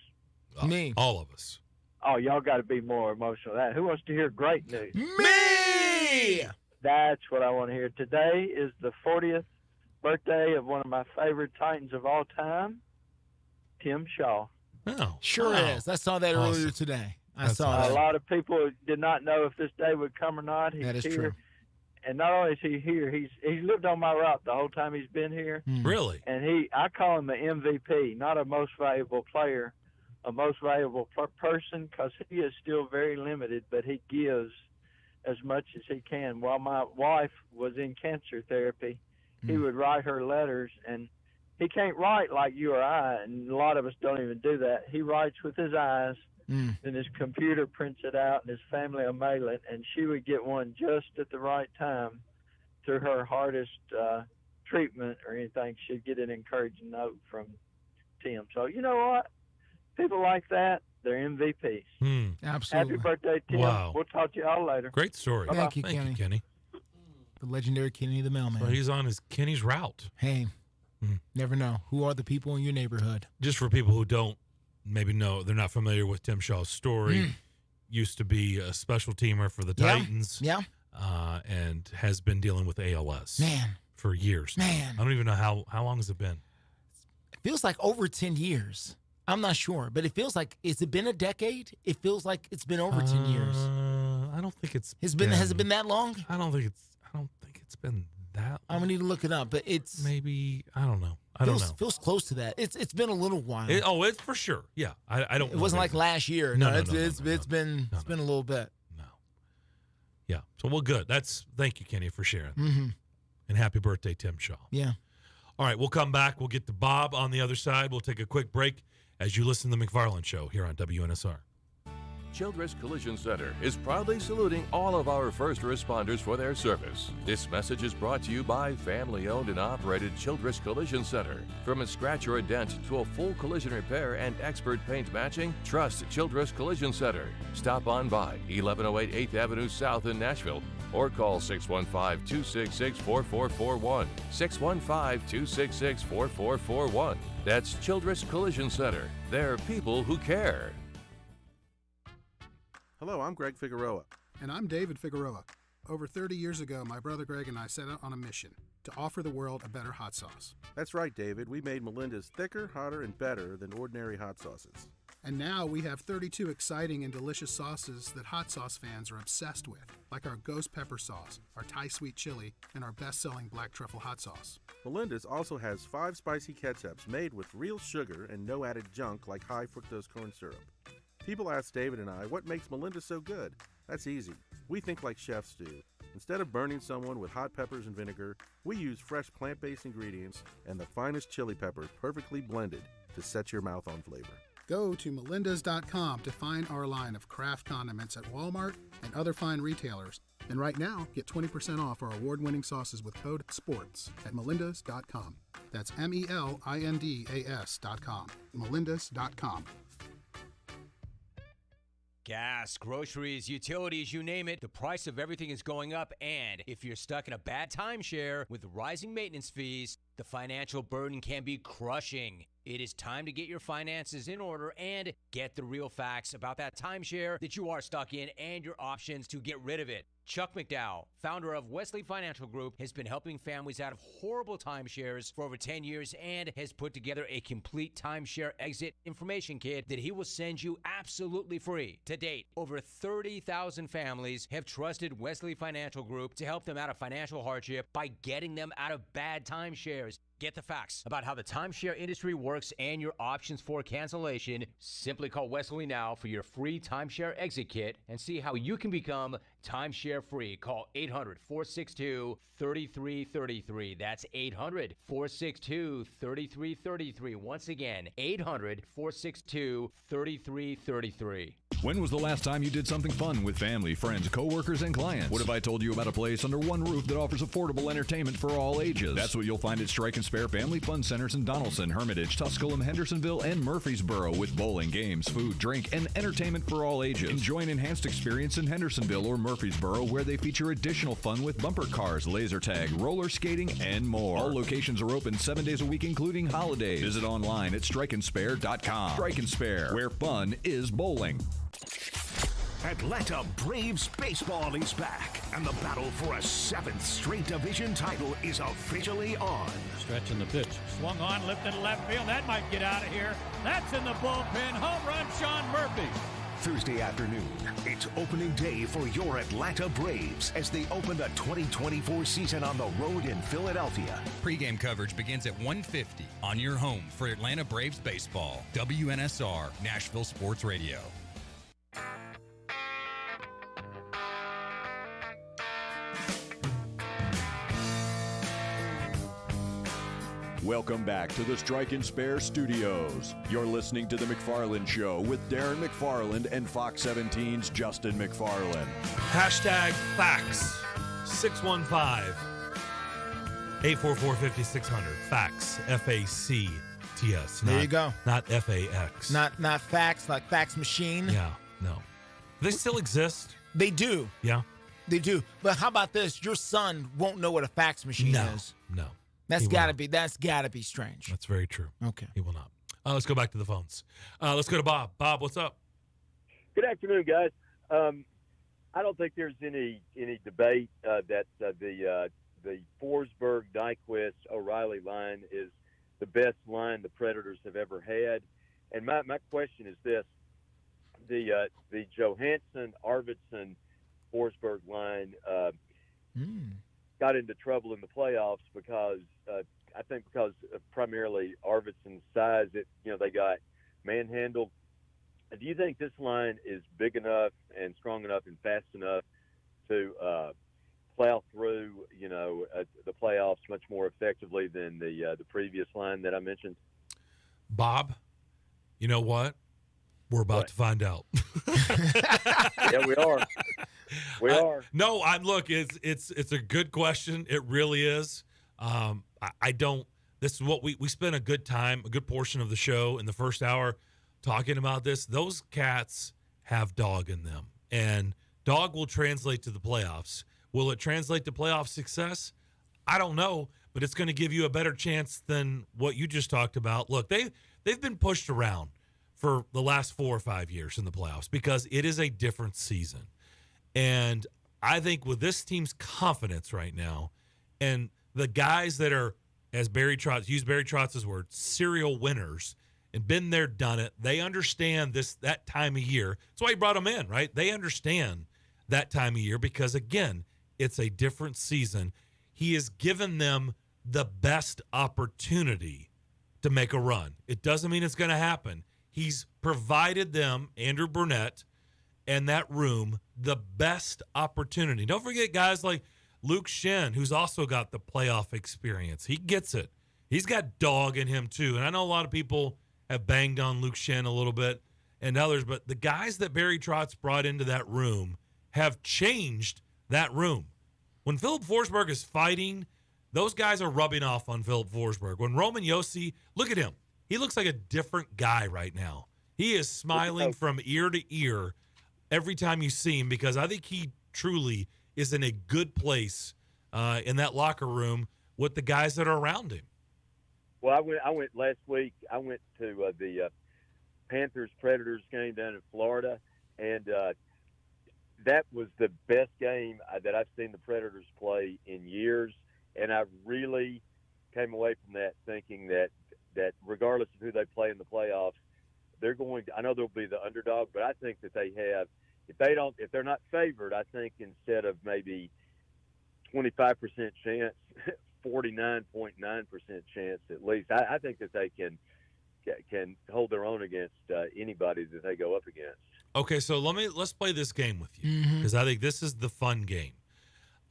Me. All of us. Oh, y'all got to be more emotional than that. Who wants to hear great news? Me! That's what I want to hear. Today is the 40th birthday of one of my favorite Titans of all time, Tim Shaw. Oh, Sure is. I saw that earlier today. I saw that. A lot of people did not know if this day would come or not. He's That is here. true. And not only is he here, he's lived on my route the whole time he's been here. Really? And I call him the MVP, not a most valuable player, a most valuable person, because he is still very limited, but he gives as much as he can. While my wife was in cancer therapy, he would write her letters, and he can't write like you or I, and a lot of us don't even do that. He writes with his eyes, then his computer prints it out, and his family will mail it, and she would get one just at the right time through her hardest treatment or anything. She'd get an encouraging note from Tim. So you know what? People like that, they're MVPs. Absolutely. Happy birthday, Tim. Wow. We'll talk to you all later. Great story. Bye-bye. Thank you, Kenny. The legendary Kenny the mailman. So he's on Kenny's route. Hey, never know. Who are the people in your neighborhood? Just for people who don't maybe know, they're not familiar with Tim Shaw's story. Used to be a special teamer for the Titans. Yeah. And has been dealing with ALS. Man. For years. Man. I don't even know how long has it been? It feels like over 10 years. I'm not sure, but it feels like, has it been a decade? It feels like it's been over 10 years. I don't think it's Has it been that long? I don't think it's been that long. I'm gonna need to look it up, but it's maybe I don't know. I don't know. Feels close to that. It's been a little while. It's for sure. Yeah, I don't. It wasn't like last year. No, it's been a little bit. Yeah. So well, good. Thank you, Kenny, for sharing. And happy birthday, Tim Shaw. Yeah. All right, we'll come back. We'll get to Bob on the other side. We'll take a quick break as you listen to the McFarland Show here on WNSR. Childress Collision Center is proudly saluting all of our first responders for their service. This message is brought to you by family-owned and operated Childress Collision Center. From a scratch or a dent to a full collision repair and expert paint matching, trust Childress Collision Center. Stop on by 1108 8th Avenue South in Nashville or call 615-266-4441. 615-266-4441. That's Childress Collision Center. They're people who care. Hello, I'm Greg Figueroa. And I'm David Figueroa. Over 30 years ago, my brother Greg and I set out on a mission to offer the world a better hot sauce. That's right, David. We made Melinda's thicker, hotter, and better than ordinary hot sauces. And now we have 32 exciting and delicious sauces that hot sauce fans are obsessed with, like our ghost pepper sauce, our Thai sweet chili, and our best-selling black truffle hot sauce. Melinda's also has 5 spicy ketchups made with real sugar and no added junk like high fructose corn syrup. People ask David and I, what makes Melinda so good? That's easy. We think like chefs do. Instead of burning someone with hot peppers and vinegar, we use fresh plant-based ingredients and the finest chili peppers perfectly blended to set your mouth on flavor. Go to melindas.com to find our line of craft condiments at Walmart and other fine retailers. And right now, get 20% off our award-winning sauces with code SPORTS at melindas.com. That's melindas.com. melindas.com. Gas, groceries, utilities, you name it, the price of everything is going up, and if you're stuck in a bad timeshare with rising maintenance fees, the financial burden can be crushing. It is time to get your finances in order and get the real facts about that timeshare that you are stuck in and your options to get rid of it. Chuck McDowell, founder of Wesley Financial Group, has been helping families out of horrible timeshares for over 10 years and has put together a complete timeshare exit information kit that he will send you absolutely free. To date, over 30,000 families have trusted Wesley Financial Group to help them out of financial hardship by getting them out of bad timeshares. Get the facts about how the timeshare industry works and your options for cancellation. Simply call Wesley now for your free timeshare exit kit and see how you can become timeshare free. Call 800-462-3333. That's 800-462-3333. Once again, 800-462-3333. When was the last time you did something fun with family, friends, coworkers, and clients? What if I told you about a place under one roof that offers affordable entertainment for all ages? That's what you'll find at Strike and Spare Family Fun Centers in Donaldson, Hermitage, Tusculum, Hendersonville, and Murfreesboro with bowling, games, food, drink, and entertainment for all ages. Enjoy an enhanced experience in Hendersonville or Murfreesboro where they feature additional fun with bumper cars, laser tag, roller skating, and more. All locations are open 7 days a week, including holidays. Visit online at strikeandspare.com. Strike and Spare, where fun is bowling. Atlanta Braves baseball is back, and the battle for a 7th straight division title is officially on. Stretching the pitch. Swung on, lifted to left field. That might get out of here. That's in the bullpen. Home run, Sean Murphy. Thursday afternoon, it's opening day for your Atlanta Braves as they open the 2024 season on the road in Philadelphia. Pre-game coverage begins at 1:50 on your home for Atlanta Braves baseball. WNSR, Nashville Sports Radio. Welcome back to the Strike and Spare Studios. You're listening to The McFarland Show with Darren McFarland and Fox 17's Justin McFarland. Hashtag facts. 615-844-5600. Facts. F-A-C-T-S. There you go. Not F-A-X. Not fax, like fax machine. Yeah, no. They still exist. They do. Yeah. They do. But how about this? Your son won't know what a fax machine is. No. That's gotta be strange. That's very true. Okay. He will not. Let's go back to the phones. Let's go to Bob. Bob, what's up? Good afternoon, guys. I don't think there's any debate that the Forsberg, Nyquist, O'Reilly line is the best line the Predators have ever had. And my question is this: the Johansson, Arvidsson, Forsberg line got into trouble in the playoffs because primarily Arvidsson's size. They got manhandled. Do you think this line is big enough and strong enough and fast enough to plow through the playoffs much more effectively than the previous line that I mentioned? Bob, you know what? We're about to find out. Yeah, we are. We are. No, look, it's a good question. It really is. I don't. This is what we spent a good portion of the show in the first hour talking about this. Those cats have dog in them, and dog will translate to the playoffs. Will it translate to playoff success? I don't know, but it's going to give you a better chance than what you just talked about. Look, they've been pushed around for the last 4 or 5 years in the playoffs because it is a different season. And I think with this team's confidence right now, and the guys that are, as Barry Trotz, use Barry Trotz's word, serial winners, and been there, done it, they understand that time of year. That's why he brought them in, right? They understand that time of year because, again, it's a different season. He has given them the best opportunity to make a run. It doesn't mean it's going to happen. He's provided them, Andrew Burnett, and that room, the best opportunity. Don't forget guys like Luke Shen, who's also got the playoff experience. He gets it. He's got dog in him too. And I know a lot of people have banged on Luke Shen a little bit and others, but the guys that Barry Trotz brought into that room have changed that room. When Philip Forsberg is fighting, those guys are rubbing off on Philip Forsberg. When Roman Josi, look at him. He looks like a different guy right now. He is smiling from ear to ear every time you see him because I think he truly is in a good place in that locker room with the guys that are around him. Well, I went last week. I went to the Panthers-Predators game down in Florida, and that was the best game that I've seen the Predators play in years. And I really came away from that thinking that regardless of who they play in the playoffs, they're going to, I know they'll be the underdog, but I think that they have, if they're not favored, I think instead of maybe 25% chance, 49.9% chance at least, I think that they can hold their own against anybody that they go up against. Okay, so let's play this game with you because I think this is the fun game.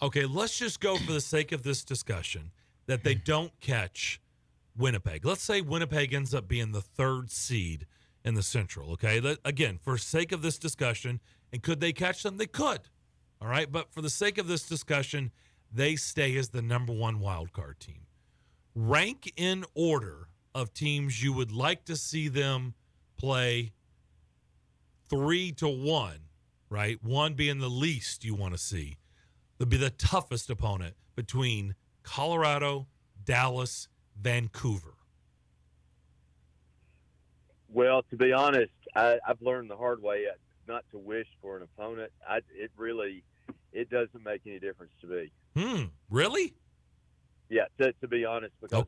Okay, let's just go for the sake of this discussion that they don't catch Winnipeg. Let's say Winnipeg ends up being the third seed in the Central, okay? Again, for sake of this discussion, and could they catch them? They could, all right? But for the sake of this discussion, they stay as the number one wild card team. Rank in order of teams you would like to see them play 3-1, right? One being the least you want to see. Would be the toughest opponent between Colorado, Dallas, Vancouver. Well, to be honest, I've learned the hard way not to wish for an opponent. It doesn't make any difference to me. Really? Yeah, to be honest, because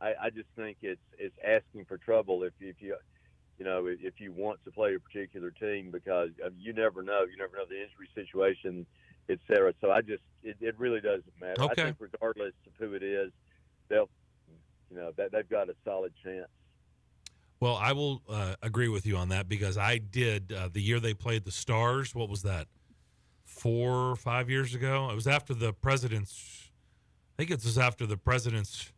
I just think it's asking for trouble if you want to play a particular team because you never know the injury situation, etc. So it really doesn't matter. Okay. I think regardless of who it is, they've got a solid chance. Well, I will agree with you on that because I did the year they played the Stars. What was that? 4 or 5 years ago? It was after the President's. I think it was after the President's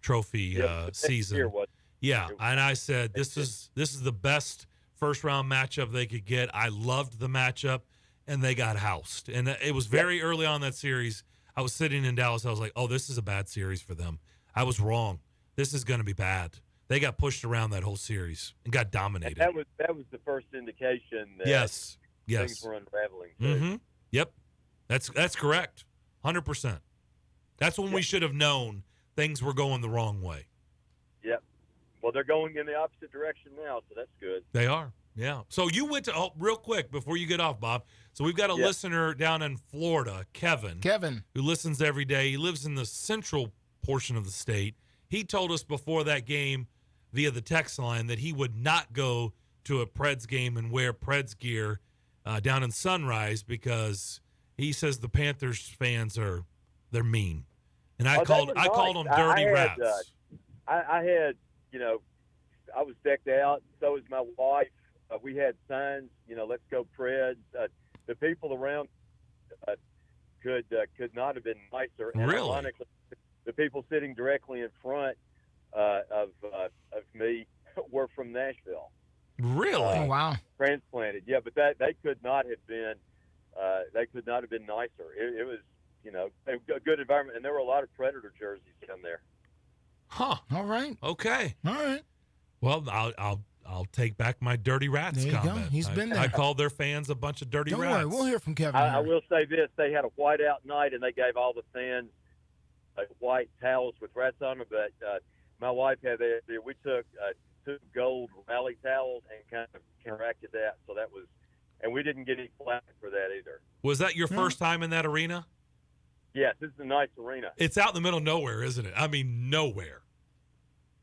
Trophy season. Yeah, and I said this is the best first round matchup they could get. I loved the matchup, and they got housed. And it was very early on that series. I was sitting in Dallas. I was like, oh, this is a bad series for them. I was wrong. This is going to be bad. They got pushed around that whole series and got dominated. And that was the first indication that yes. things were unraveling. Mm-hmm. Yep, that's correct, 100%. That's when we should have known things were going the wrong way. Yep. Well, they're going in the opposite direction now, so that's good. They are, yeah. So you went to real quick before you get off, Bob. So we've got a listener down in Florida, Kevin, who listens every day. He lives in the central portion of the state. He told us before that game via the text line that he would not go to a Preds game and wear Preds gear down in Sunrise because he says the Panthers fans they're mean. And I called them dirty rats. I had, I was decked out. So was my wife. We had signs, let's go Preds. The people around could not have been nicer. And really? Ironically, the people sitting directly in front of me were from Nashville. Really? Oh, wow. Transplanted, yeah, but they could not have been. They could not have been nicer. It was, a good environment, and there were a lot of Predator jerseys down there. Huh. All right. Okay. All right. Well, I'll take back my dirty rats there you comment. Go. He's been there. I called their fans a bunch of dirty Don't rats. worry, we'll hear from Kevin. I will say this: they had a whiteout night, and they gave all the fans white towels with rats on them. But my wife had we took 2 gold rally towels and kind of counteracted that. So that was and we didn't get any flack for that either. Was that your first time in that arena? Yes, this is a nice arena. It's out in the middle of nowhere, isn't it? I mean, nowhere.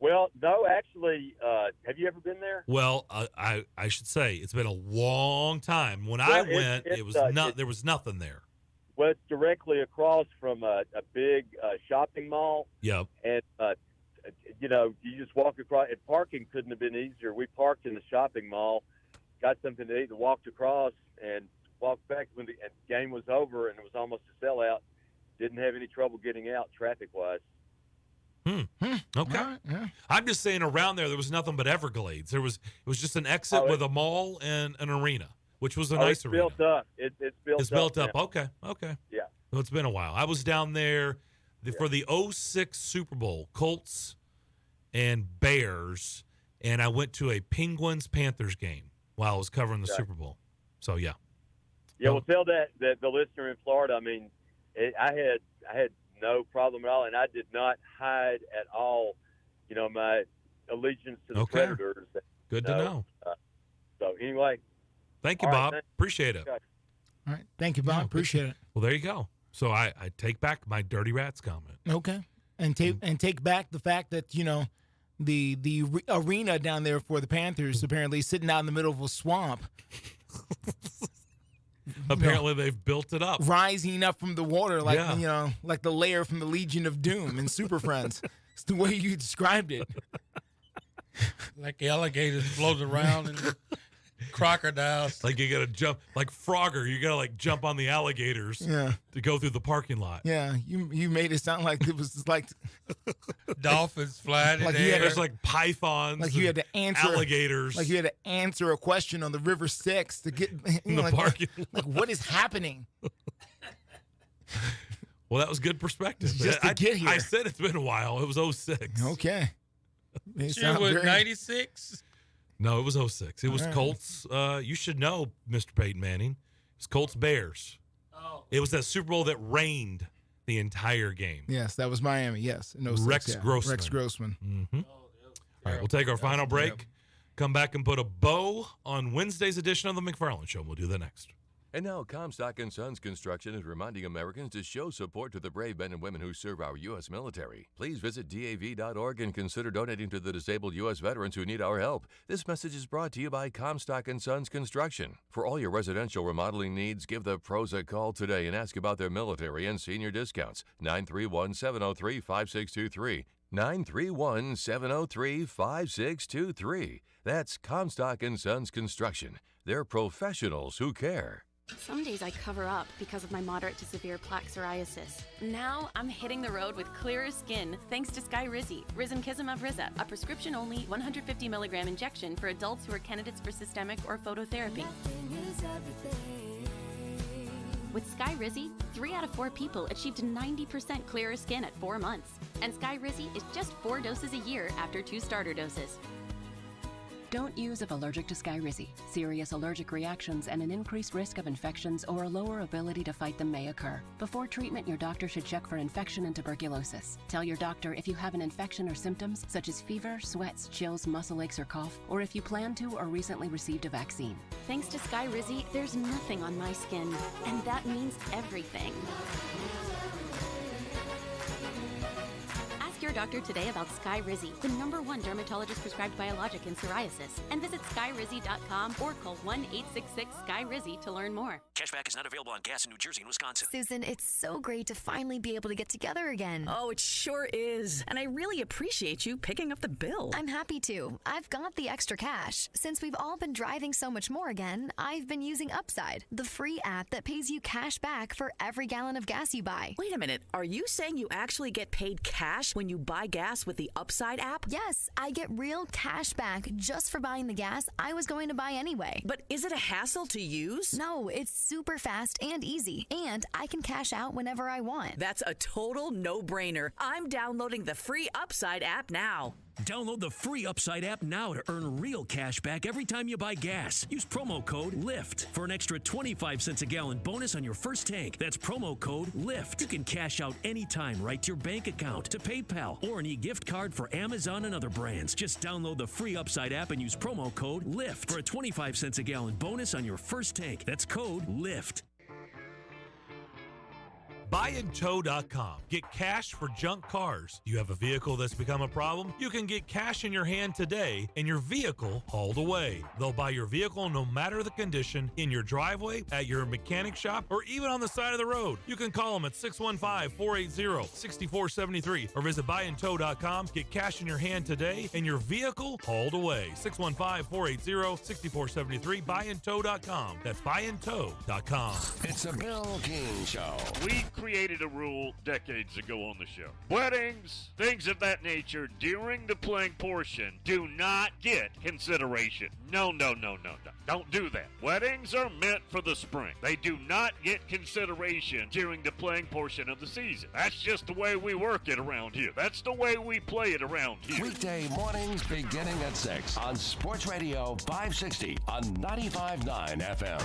Well, no, actually, have you ever been there? Well, I should say it's been a long time. When I went, there was nothing there. Well, it's directly across from a big shopping mall. Yep. And, you just walk across. And parking couldn't have been easier. We parked in the shopping mall, got something to eat, and walked across and walked back when the game was over, and it was almost a sellout. Didn't have any trouble getting out traffic-wise. Okay. Right, yeah. I'm just saying around there was nothing but Everglades. It was just an exit with a mall and an arena, which was a nice arena. Built up. It's built up. Now. Okay. Yeah. Well, it's been a while. I was down there for the 2006 Super Bowl, Colts and Bears, and I went to a Penguins-Panthers game while I was covering the Super Bowl. So, yeah. Yeah, well, tell that the listener in Florida, I mean, I had no problem at all, and I did not hide at all, my allegiance to the Predators. Good to know. So anyway. Thank you, Bob. Appreciate it. Okay. All right. Thank you, Bob. Appreciate it. Well, there you go. So I take back my Dirty Rats comment. Okay. And take back the fact that, the arena down there for the Panthers apparently sitting out in the middle of a swamp. Apparently they've built it up. Rising up from the water like like the layer from the Legion of Doom in Super Friends. It's the way you described it. Like alligators floating around and crocodiles. Like you got to jump, like Frogger, you got to jump on the alligators to go through the parking lot. Yeah, you made it sound like it was like dolphins flying in the air. There's like pythons, like you had to answer alligators. Like you had to answer a question on the River Styx to get in the parking lot. Like what is happening? Well, that was good perspective. Just to get here. I said it's been a while. It was 2006. Okay. She was 96? No, it was 2006. It was Colts. You should know, Mr. Peyton Manning. It was Colts Bears. Oh. It was that Super Bowl that rained the entire game. Yes, that was Miami. Yes. In 06, Rex Grossman. Rex Grossman. Mm-hmm. All right, we'll take our final break. Come back and put a bow on Wednesday's edition of the McFarland Show. We'll do that next. And now, Comstock & Sons Construction is reminding Americans to show support to the brave men and women who serve our U.S. military. Please visit DAV.org and consider donating to the disabled U.S. veterans who need our help. This message is brought to you by Comstock & Sons Construction. For all your residential remodeling needs, give the pros a call today and ask about their military and senior discounts. 931-703-5623. 931-703-5623. That's Comstock & Sons Construction. They're professionals who care. Some days I cover up because of my moderate to severe plaque psoriasis. Now I'm hitting the road with clearer skin thanks to Skyrizi, Risankizumab Riza, a prescription-only 150 milligram injection for adults who are candidates for systemic or phototherapy. With Skyrizi, 3 out of 4 people achieved 90% clearer skin at 4 months. And Skyrizi is just 4 doses a year after 2 starter doses. Don't use if allergic to Skyrizi. Serious allergic reactions and an increased risk of infections or a lower ability to fight them may occur. Before treatment, your doctor should check for infection and tuberculosis. Tell your doctor if you have an infection or symptoms such as fever, sweats, chills, muscle aches, or cough, or if you plan to or recently received a vaccine. Thanks to Skyrizi, there's nothing on my skin, and that means everything. Your doctor today about Skyrizi, the #1 dermatologist prescribed biologic in psoriasis, and visit skyrizi.com or call 1-866-SKY-RIZZI to learn more. Cashback is not available on gas in New Jersey and Wisconsin. Susan, it's so great to finally be able to get together again. Oh, it sure is. And I really appreciate you picking up the bill. I'm happy to. I've got the extra cash. Since we've all been driving so much more again, I've been using Upside, the free app that pays you cash back for every gallon of gas you buy. Wait a minute. Are you saying you actually get paid cash when you buy gas with the Upside app? Yes, I get real cash back just for buying the gas I was going to buy anyway. But is it a hassle to use? No, it's super fast and easy, and I can cash out whenever I want. That's a total no-brainer. I'm downloading the free Upside app now. Download the free Upside app now to earn real cash back every time you buy gas. Use promo code LIFT for an extra 25 cents a gallon bonus on your first tank. That's promo code LIFT. You can cash out anytime right to your bank account, to PayPal, or an e-gift card for Amazon and other brands. Just download the free Upside app and use promo code LIFT for a 25 cents a gallon bonus on your first tank. That's code LIFT. Buyandtow.com. Get cash for junk cars. You have a vehicle that's become a problem? You can get cash in your hand today and your vehicle hauled away. They'll buy your vehicle no matter the condition, in your driveway, at your mechanic shop, or even on the side of the road. You can call them at 615-480-6473 or visit buyandtow.com. Get cash in your hand today and your vehicle hauled away. 615-480-6473. Buyandtow.com. That's buyandtow.com. It's a Bill King Show. We created a rule decades ago on the show. Weddings, things of that nature, during the playing portion, do not get consideration. No. Don't do that. Weddings are meant for the spring. They do not get consideration during the playing portion of the season. That's just the way we work it around here. That's the way we play it around here. Weekday mornings beginning at 6 on Sports Radio 560 on 95.9 FM.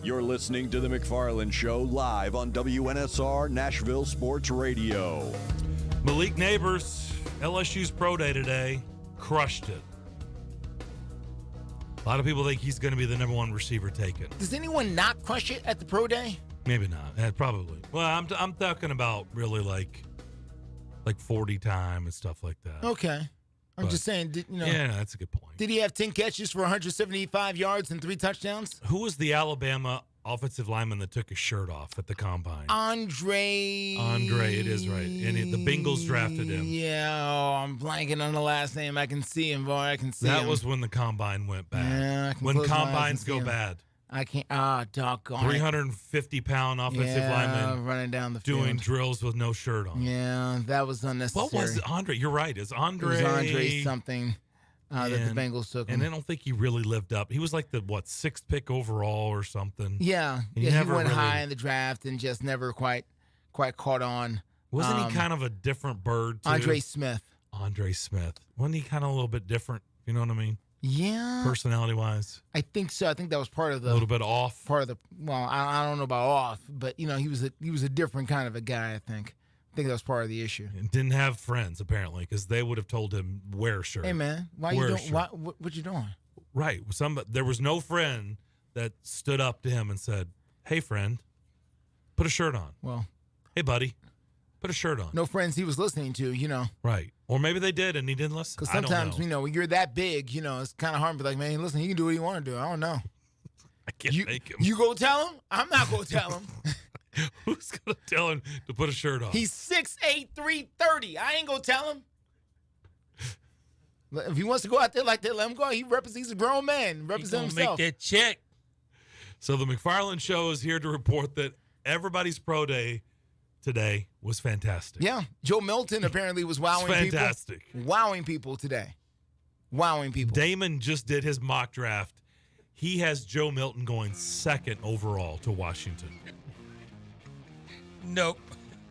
You're listening to The McFarland Show live on WNSR Nashville Sports Radio. Malik Neighbors, LSU's pro day today, crushed it. A lot of people think he's going to be the number one receiver taken. Does anyone not crush it at the pro day? Maybe not. Probably. Well, I'm talking about really like 40 time and stuff like that. Okay. I'm just saying, Yeah, that's a good point. Did he have 10 catches for 175 yards and 3 touchdowns? Who was the Alabama offensive lineman that took his shirt off at the combine? Andre, it is right. And the Bengals drafted him. Yeah, I'm blanking on the last name. I can see him, boy. I can see him. That was when the combine went bad. Yeah, I can when combines go bad. I can't. Doggone 350-pound offensive lineman running down the field. doing drills with no shirt on. Yeah, that was unnecessary. What was Andre? You're right. It was Andre something that the Bengals took him. And I don't think he really lived up. He was like the, 6th pick overall or something. Yeah. He went high in the draft and just never quite caught on. Wasn't he kind of a different bird, too? Andre Smith. Wasn't he kind of a little bit different? You know what I mean? Yeah. Personality-wise? I think so. I think that was part of the... A little bit off? I don't know about off, but, he was a different kind of a guy, I think. I think that was part of the issue. And didn't have friends, apparently, because they would have told him, wear a shirt. Hey, man, what you doing? Right. There was no friend that stood up to him and said, hey, friend, put a shirt on. Well. Hey, buddy, put a shirt on. No friends he was listening to, Right. Or maybe they did and he didn't listen. Because sometimes, when you're that big, it's kind of hard to be like, man, listen, he can do what he want to do. I don't know. I can't make him. You go tell him? I'm not going to tell him. Who's going to tell him to put a shirt on? He's 6'8", 330. I ain't going to tell him. If he wants to go out there like that, let him go. He's a grown man. Represent himself. Make that check. So the McFarland Show is here to report that everybody's pro day today was fantastic. Yeah. Joe Milton apparently was wowing people. Fantastic. Wowing people today. Wowing people. Damon just did his mock draft. He has Joe Milton going 2nd overall to Washington. Nope.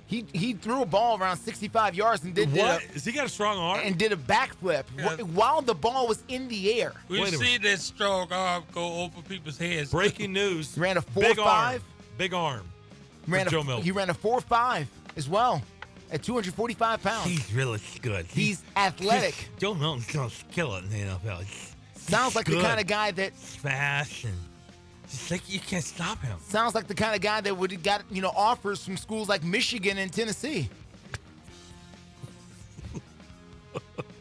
He threw a ball around 65 yards and did Has he got a strong arm? And did a backflip while the ball was in the air. We've seen that strong arm go over people's heads. Breaking news. Ran a 4.5. Big arm. Joe Milton. He ran a 4.5 as well at 245 pounds. He's really good. He's athletic. Joe Milton's going to kill it in the NFL. Sounds like the kind of guy that fast and just like you can't stop him. Sounds like the kind of guy that would have got offers from schools like Michigan and Tennessee.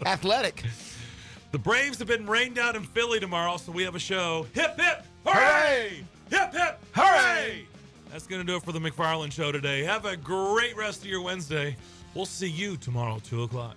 Athletic. The Braves have been rained out in Philly tomorrow, so we have a show. Hip hip hooray! Hip hip hooray! That's going to do it for the McFarland Show today. Have a great rest of your Wednesday. We'll see you tomorrow at 2 o'clock.